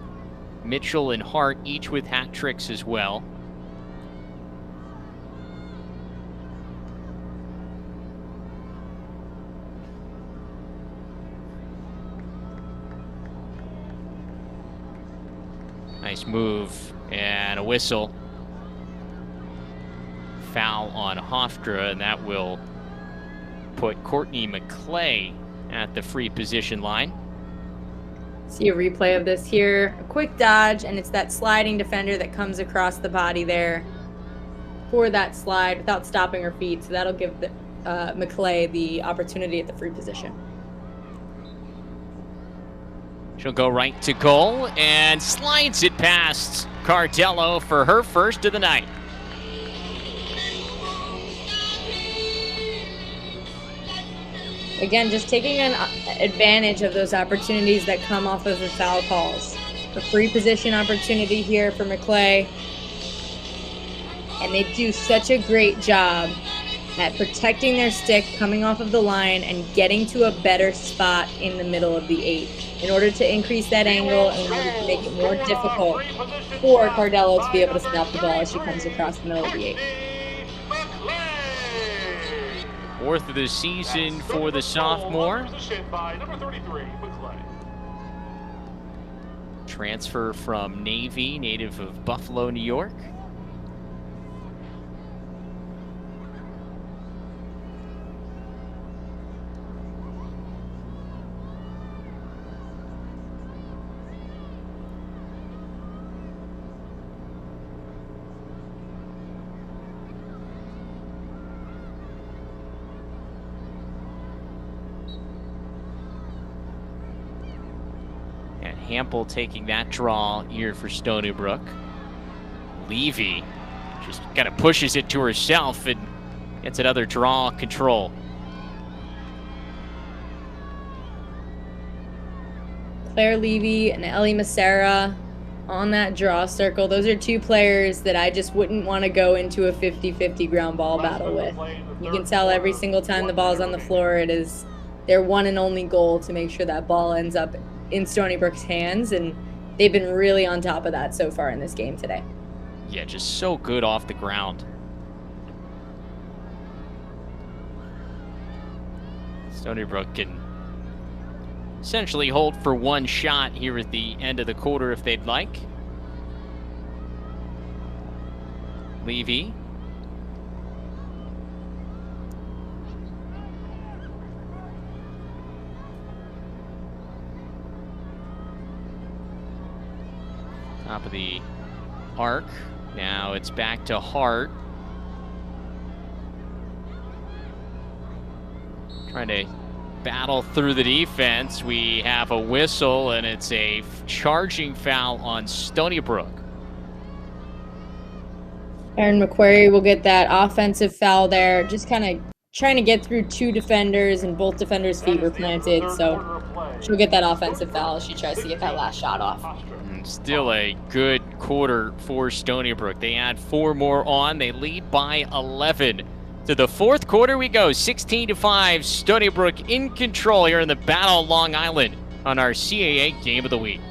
Mitchell and Hart each with hat tricks as well. Nice move and a whistle. Foul on Hofstra, and that will put Courtney McClay at the free position line. See a replay of this here. A quick dodge, and it's that sliding defender that comes across the body there for that slide without stopping her feet. So that'll give the, McClay the opportunity at the free position. She'll go right to goal and slides it past Cardello for her first of the night. Again, just taking an advantage of those opportunities that come off of the foul calls. A free position opportunity here for McClay. And they do such a great job at protecting their stick, coming off of the line, and getting to a better spot in the middle of the 8 in order to increase that angle and in order to make it more difficult for Cardello to be able to stop the ball as she comes across the middle of the 8. Fourth of the season for the sophomore. Transfer from Navy, native of Buffalo, New York. Hampel taking that draw here for Stony Brook. Levy just kind of pushes it to herself and gets another draw control. Claire Levy and Ellie Massera on that draw circle. Those are two players that I just wouldn't want to go into a 50-50 ground ball battle with. You can tell every single time the ball's on the floor, it is their one and only goal to make sure that ball ends up in Stony Brook's hands, and they've been really on top of that so far in this game today. Yeah, just so good off the ground. Stony Brook can essentially hold for one shot here at the end of the quarter if they'd like. Levy. Top of the arc. Now it's back to Hart. Trying to battle through the defense. We have a whistle, and it's a charging foul on Stony Brook. Erin McQuarrie will get that offensive foul there. Just kind of trying to get through two defenders, and both defenders' feet were planted. So she'll get that offensive foul as she tries to get that last shot off. Still a good quarter for Stony Brook. They add 4 more on. They lead by 11. To the fourth quarter we go, 16-5. Stony Brook in control here in the Battle of Long Island on our CAA Game of the Week.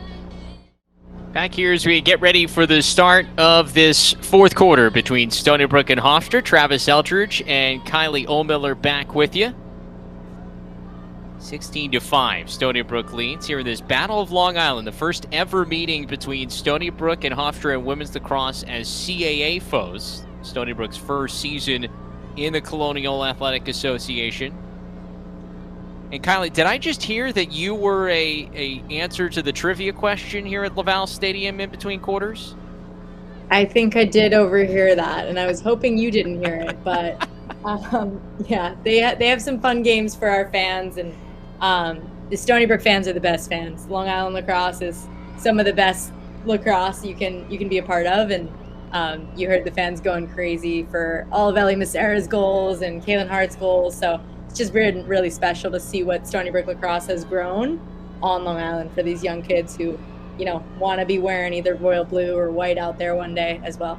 Back here as we get ready for the start of this fourth quarter between Stony Brook and Hofstra. Travis Eldridge and Kylie Ohlmiller back with you. 16-5, Stony Brook leads here in this Battle of Long Island, the first ever meeting between Stony Brook and Hofstra and women's lacrosse as CAA foes. Stony Brook's first season in the Colonial Athletic Association. And Kylie, did I just hear that you were a answer to the trivia question here at Laval Stadium in between quarters? I think I did overhear that, and I was hoping you didn't hear it, but yeah, they have some fun games for our fans, and the Stony Brook fans are the best fans. Long Island lacrosse is some of the best lacrosse you can be a part of, and you heard the fans going crazy for all of Ellie Massera's goals and Kaylin Hart's goals. So it's just been really special to see what Stony Brook lacrosse has grown on Long Island for these young kids who, you know, want to be wearing either royal blue or white out there one day as well.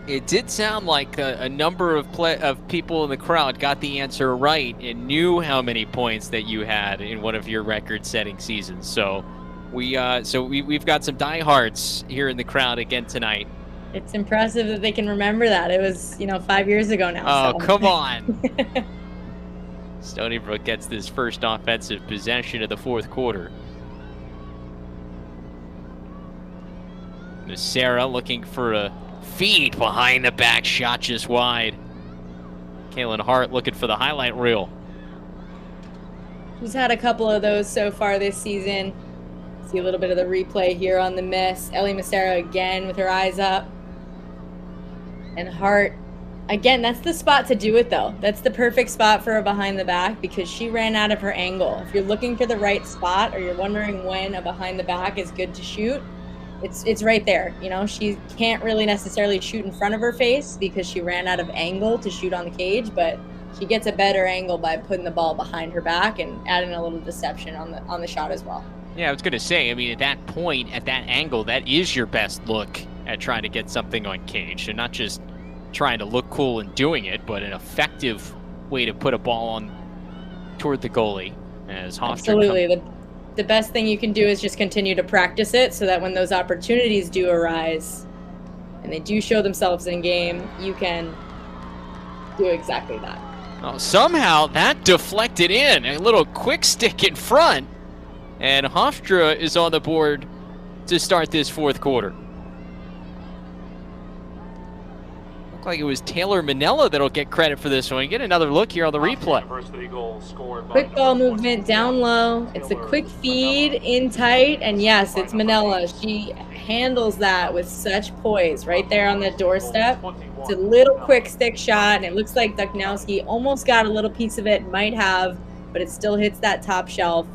It did sound like a number of people in the crowd got the answer right and knew how many points that you had in one of your record-setting seasons. So we've got some diehards here in the crowd again tonight. It's impressive that they can remember that. It was, 5 years ago now. Oh, so. Come on. Stony Brook gets this first offensive possession of the fourth quarter. Sarah looking for a feed behind the back shot just wide. Kaylin Hart looking for the highlight reel. She's had a couple of those so far this season. See a little bit of the replay here on the miss. Ellie Massera again with her eyes up. And Hart, again, that's the spot to do it though. That's the perfect spot for a behind the back because she ran out of her angle. If you're looking for the right spot or you're wondering when a behind the back is good to shoot, it's right there. You know, she can't really necessarily shoot in front of her face because she ran out of angle to shoot on the cage, but she gets a better angle by putting the ball behind her back and adding a little deception on the shot as well. Yeah, I was going to say, I mean, at that point, at that angle, that is your best look at trying to get something on cage. And not just trying to look cool and doing it, but an effective way to put a ball on toward the goalie. As Hofstra Absolutely. The best thing you can do is just continue to practice it so that when those opportunities do arise and they do show themselves in game, you can do exactly that. Oh, somehow that deflected in. A little quick stick in front. And Hofstra is on the board to start this fourth quarter. Looked like it was Taylor Manella that'll get credit for this one. Get another look here on the replay. Quick ball movement down low. It's a quick feed in tight. And yes, it's Manella. She handles that with such poise right there on the doorstep. It's a little quick stick shot, and it looks like Duchnowski almost got a little piece of it, might have, but it still hits that top shelf.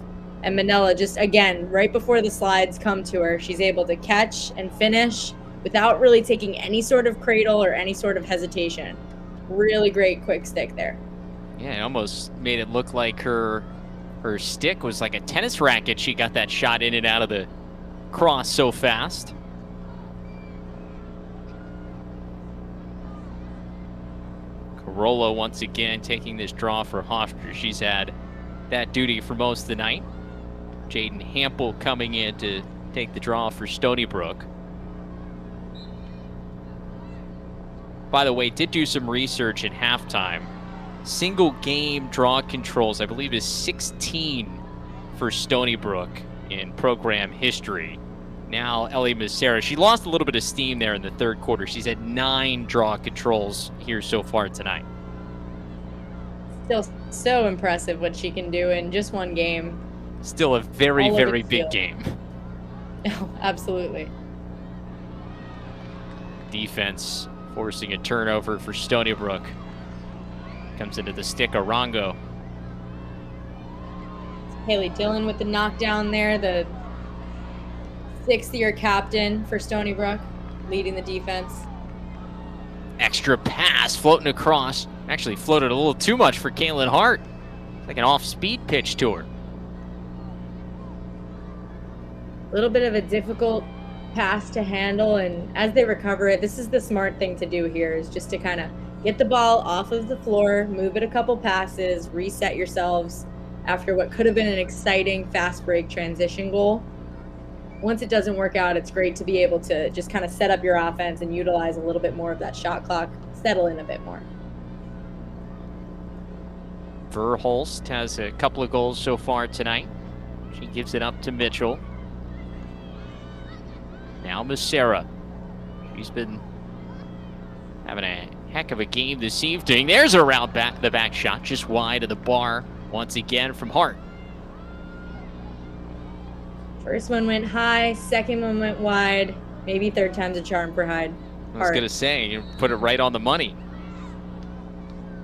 And Manella just, again, right before the slides come to her, she's able to catch and finish without really taking any sort of cradle or any sort of hesitation. Really great quick stick there. Yeah, it almost made it look like her stick was like a tennis racket. She got that shot in and out of the cross so fast. Carolla once again taking this draw for Hofstra. She's had that duty for most of the night. Jaden Hampel coming in to take the draw for Stony Brook. By the way, did do some research at halftime. Single game draw controls, I believe, is 16 for Stony Brook in program history. Now Ellie Massera, she lost a little bit of steam there in the third quarter. She's had 9 draw controls here so far tonight. Still so impressive what she can do in just one game. Still a very, very big game. Oh, absolutely. Defense forcing a turnover for Stony Brook. Comes into the stick, Arango. Haley Dillon with the knockdown there, the 6th-year captain for Stony Brook, leading the defense. Extra pass floating across. Actually floated a little too much for Kaylin Hart. Like an off-speed pitch to her. A little bit of a difficult pass to handle, and as they recover it, this is the smart thing to do here, is just to kind of get the ball off of the floor, move it a couple passes, reset yourselves after what could have been an exciting fast break transition goal. Once it doesn't work out, it's great to be able to just kind of set up your offense and utilize a little bit more of that shot clock, settle in a bit more. Verhulst has a couple of goals so far tonight. She gives it up to Mitchell. Now Massera. She's been having a heck of a game this evening. There's a round back, the back shot, just wide of the bar once again from Hart. First one went high, second one went wide. Maybe third time's a charm for Hart. I was going to say, you put it right on the money.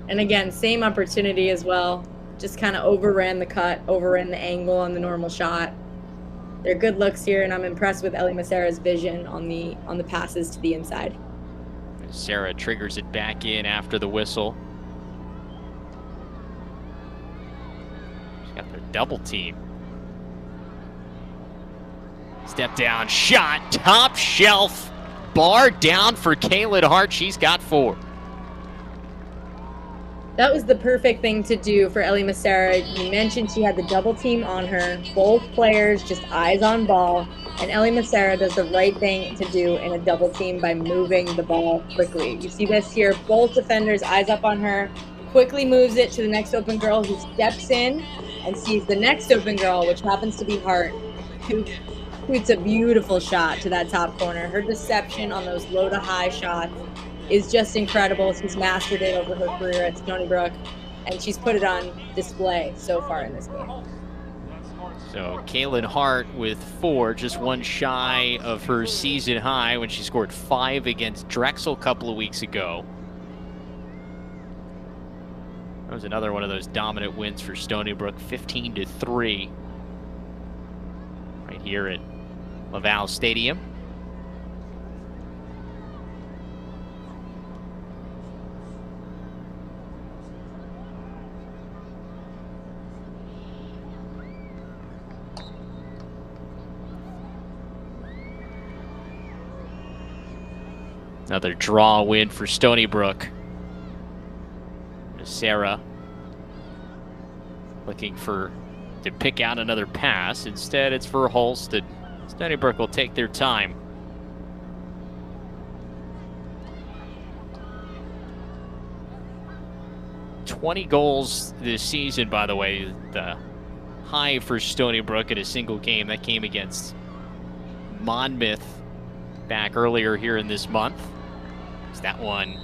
And again, same opportunity as well. Just kind of overran the cut, overran the angle on the normal shot. They're good looks here, and I'm impressed with Ellie Massera's vision on the passes to the inside. Sarah triggers it back in after the whistle. She's got their double team. Step down, shot, top shelf, bar down for Kaylin Hart. She's got 4. That was the perfect thing to do for Ellie Massera. You mentioned she had the double team on her. Both players just eyes on ball. And Ellie Massera does the right thing to do in a double team by moving the ball quickly. You see this here, both defenders eyes up on her, quickly moves it to the next open girl who steps in and sees the next open girl, which happens to be Hart, who shoots a beautiful shot to that top corner. Her deception on those low to high shots is just incredible. She's mastered it over her career at Stony Brook, and she's put it on display so far in this game. So Kaylin Hart with 4, just one shy of her season high when she scored 5 against Drexel a couple of weeks ago. That was another one of those dominant wins for Stony Brook, 15-3, right here at Laval Stadium. Another draw win for Stony Brook. Sarah looking to pick out another pass. Instead, it's for Holst, and Stony Brook will take their time. $20 goals this season, by the way. The high for Stony Brook in a single game. That came against Monmouth back earlier here in this month. That one,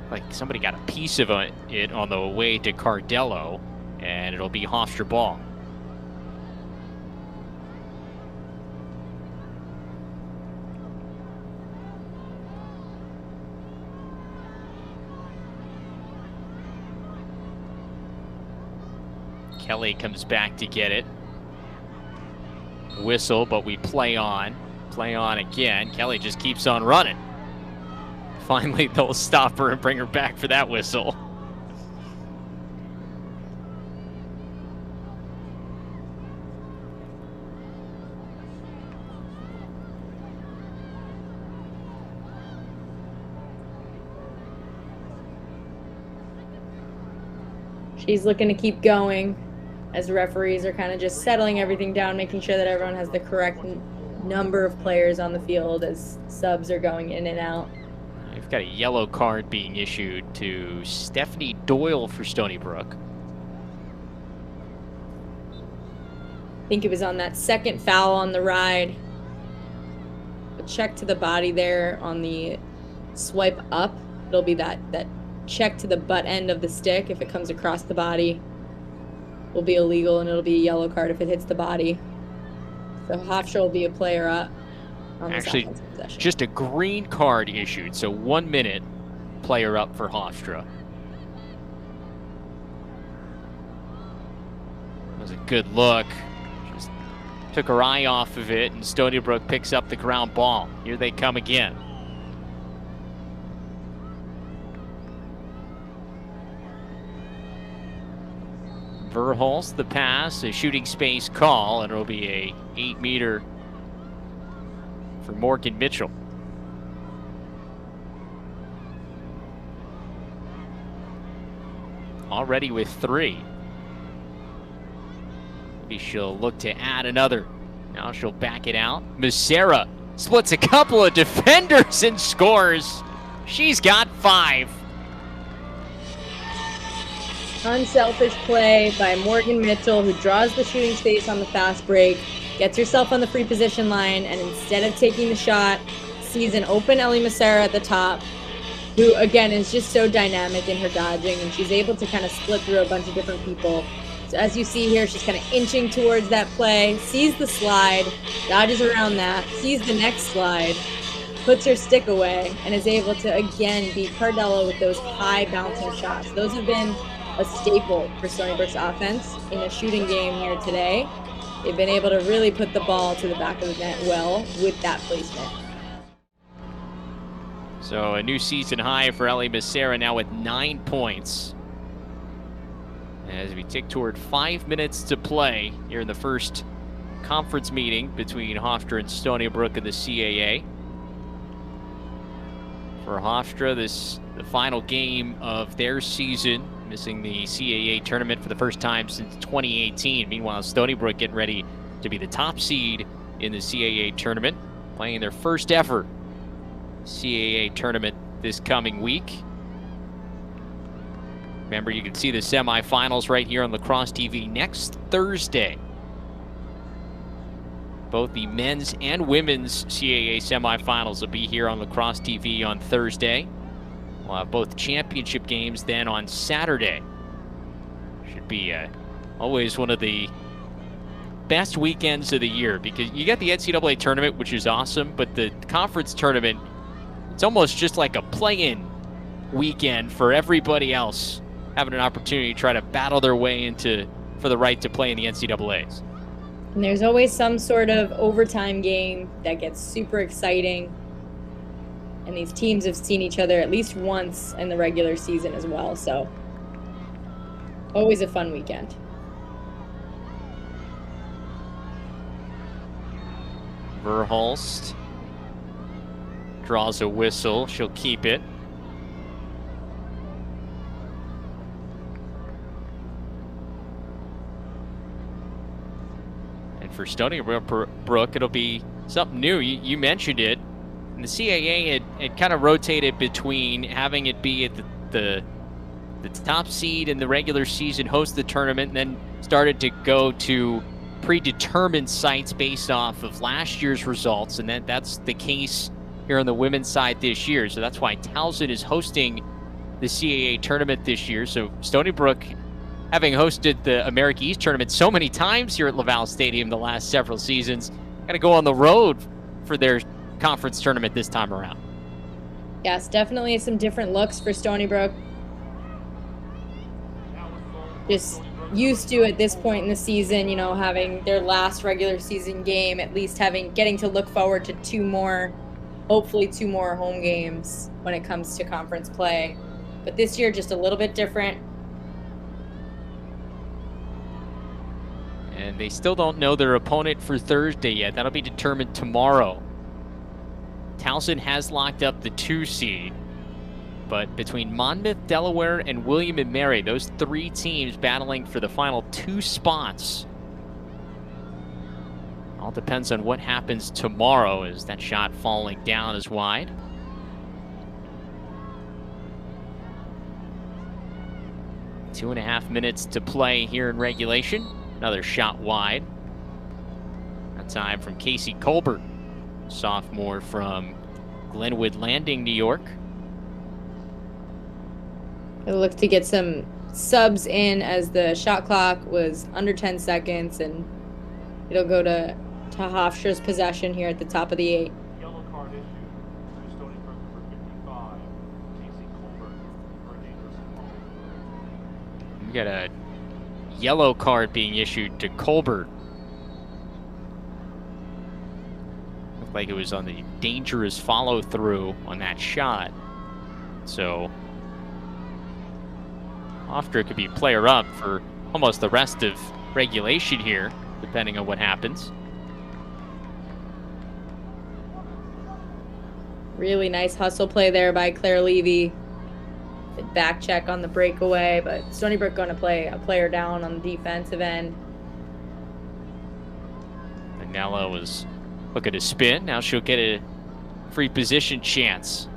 like somebody got a piece of it on the way to Cardello, and it'll be Hofstra ball. Kelly comes back to get it. Whistle, but we play on. Play on again. Kelly just keeps on running. Finally, they'll stop her and bring her back for that whistle. She's looking to keep going as the referees are kind of just settling everything down, making sure that everyone has the correct number of players on the field as subs are going in and out. We've got a yellow card being issued to Stephanie Doyle for Stony Brook. I think it was on that second foul on the ride. A check to the body there on the swipe up. It'll be that check to the butt end of the stick. If it comes across the body, will be illegal, and it'll be a yellow card if it hits the body. So Hofstra will be a player up. Actually, just a green card issued, so 1 minute, player up for Hofstra. That was a good look. Just took her eye off of it, and Stony Brook picks up the ground ball. Here they come again. Verhulst, the pass, a shooting space call, and it'll be a 8-meter for Morgan Mitchell. Already with 3. Maybe she'll look to add another. Now she'll back it out. Macera splits a couple of defenders and scores. She's got 5. Unselfish play by Morgan Mitchell, who draws the shooting space on the fast break, gets herself on the free position line, and instead of taking the shot, sees an open Ellie Macera at the top, who, again, is just so dynamic in her dodging, and she's able to kind of split through a bunch of different people. So as you see here, she's kind of inching towards that play, sees the slide, dodges around that, sees the next slide, puts her stick away, and is able to, again, beat Cardello with those high bouncing shots. Those have been a staple for Stony Brook's offense in a shooting game here today. They've been able to really put the ball to the back of the net well with that placement. So a new season high for Ellie Macera, now with 9 points. As we tick toward 5 minutes to play here in the first conference meeting between Hofstra and Stony Brook in the CAA. For Hofstra, the final game of their season, missing the CAA tournament for the first time since 2018. Meanwhile, Stony Brook getting ready to be the top seed in the CAA tournament, playing their first ever CAA tournament this coming week. Remember, you can see the semifinals right here on Lacrosse TV next Thursday. Both the men's and women's CAA semifinals will be here on Lacrosse TV on Thursday. We'll have both championship games then on Saturday. Should be always one of the best weekends of the year, because you got the NCAA tournament, which is awesome, but the conference tournament, it's almost just like a play-in weekend for everybody else having an opportunity to try to battle their way for the right to play in the NCAAs. And there's always some sort of overtime game that gets super exciting. And these teams have seen each other at least once in the regular season as well. So always a fun weekend. Verhulst draws a whistle. She'll keep it. For Stony Brook, it'll be something new. You mentioned it. And the CAA had kind of rotated between having it be at the top seed in the regular season host the tournament, and then started to go to predetermined sites based off of last year's results, and that's the case here on the women's side this year. So that's why Towson is hosting the CAA tournament this year. So Stony Brook, having hosted the America East tournament so many times here at Laval Stadium the last several seasons, got to go on the road for their conference tournament this time around. Yes, definitely some different looks for Stony Brook. Just used to, at this point in the season, you know, having their last regular season game, at least getting to look forward to hopefully two more home games when it comes to conference play. But this year, just a little bit different. And they still don't know their opponent for Thursday yet. That'll be determined tomorrow. Towson has locked up the 2 seed. But between Monmouth, Delaware, and William and Mary, those 3 teams battling for the final 2 spots. All depends on what happens tomorrow, as that shot falling down is wide. Two and a half minutes to play here in regulation. Another shot wide. That time from Casey Colbert, sophomore from Glenwood Landing, New York. It looked to get some subs in as the shot clock was under 10 seconds, and it'll go to Hofstra's possession here at the top of the 8. Yellow card issued to Stony Brook number 55, Casey Colbert, for a dangerous foul. We got a yellow card being issued to Colbert. Looked like it was on the dangerous follow-through on that shot. So Hofstra could be player up for almost the rest of regulation here, depending on what happens. Really nice hustle play there by Claire Levy. Good back check on the breakaway, but Stony Brook going to play a player down on the defensive end. Anella was looking to spin. Now she'll get a free position chance.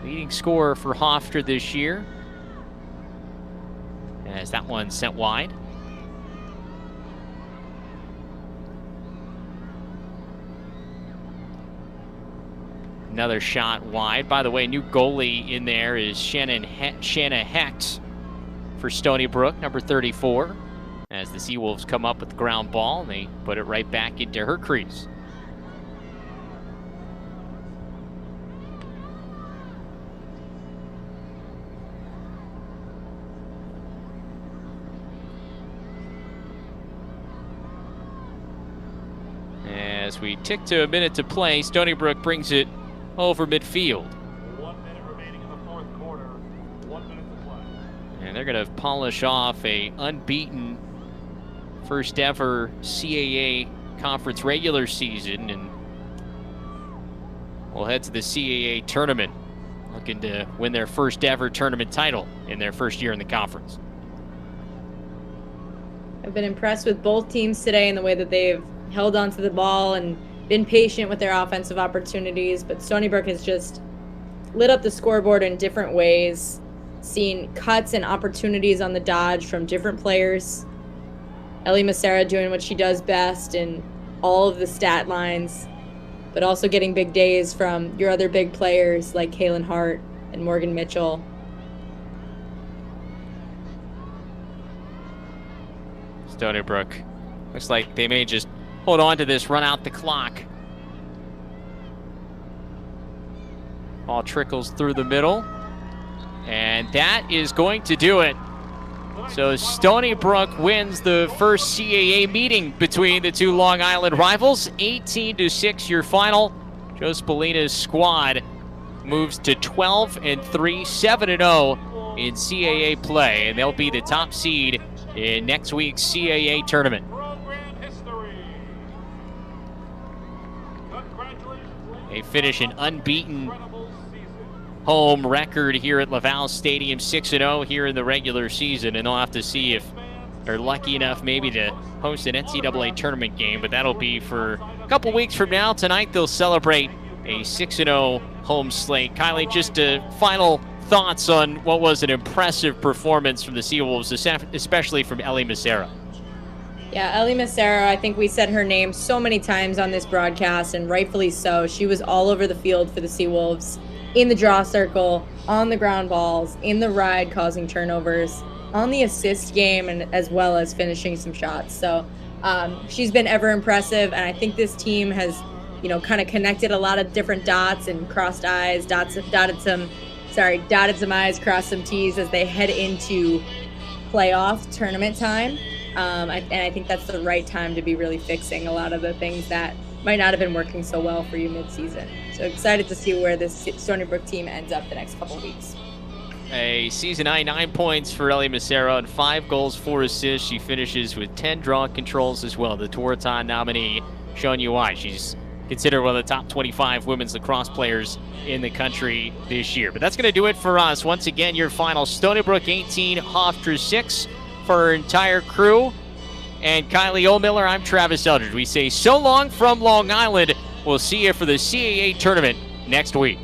Leading scorer for Hofstra this year, as that one sent wide. Another shot wide. By the way, new goalie in there is Shanna Hecht for Stony Brook, number 34. As the Seawolves come up with the ground ball, and they put it right back into her crease. As we tick to a minute to play, Stony Brook brings it over midfield. 1 minute remaining in the 4th quarter. 1 minute to play. And they're going to polish off a unbeaten first ever CAA conference regular season, and we'll head to the CAA tournament, looking to win their first ever tournament title in their first year in the conference. I've been impressed with both teams today in the way that they've held onto the ball and been patient with their offensive opportunities, but Stony Brook has just lit up the scoreboard in different ways, seen cuts and opportunities on the dodge from different players. Ellie Macera doing what she does best in all of the stat lines, but also getting big days from your other big players like Kaylin Hart and Morgan Mitchell. Stony Brook looks like they may just hold on to this, run out the clock. Ball trickles through the middle, and that is going to do it. So Stony Brook wins the first CAA meeting between the two Long Island rivals. 18-6 your final. Joe Spallina's squad moves to 12-3, 7-0 in CAA play, and they'll be the top seed in next week's CAA tournament. They finish an unbeaten home record here at Laval Stadium, 6-0 here in the regular season, and they'll have to see if they're lucky enough maybe to host an NCAA tournament game, but that'll be for a couple weeks from now. Tonight they'll celebrate a 6-0 home slate. Kylie, just final thoughts on what was an impressive performance from the Seawolves, especially from Ellie Macera. Yeah, Ellie Macera, I think we said her name so many times on this broadcast, and rightfully so. She was all over the field for the Seawolves, in the draw circle, on the ground balls, in the ride, causing turnovers, on the assist game, and as well as finishing some shots. So she's been ever impressive, and I think this team has, kind of connected a lot of different dots and crossed eyes, dotted some I's, crossed some T's as they head into playoff tournament time. And I think that's the right time to be really fixing a lot of the things that might not have been working so well for you mid-season. So excited to see where this Stony Brook team ends up the next couple of weeks. A season high 9 points for Ellie Macera and 5 goals, 4 assists. She finishes with 10 draw controls as well. The Tewaaraton nominee, showing you why. She's considered one of the top 25 women's lacrosse players in the country this year. But that's going to do it for us. Once again, your final: Stony Brook 18, Hofstra 6 for our entire crew. And Kylie O'Miller, I'm Travis Eldridge. We say so long from Long Island. We'll see you for the CAA tournament next week.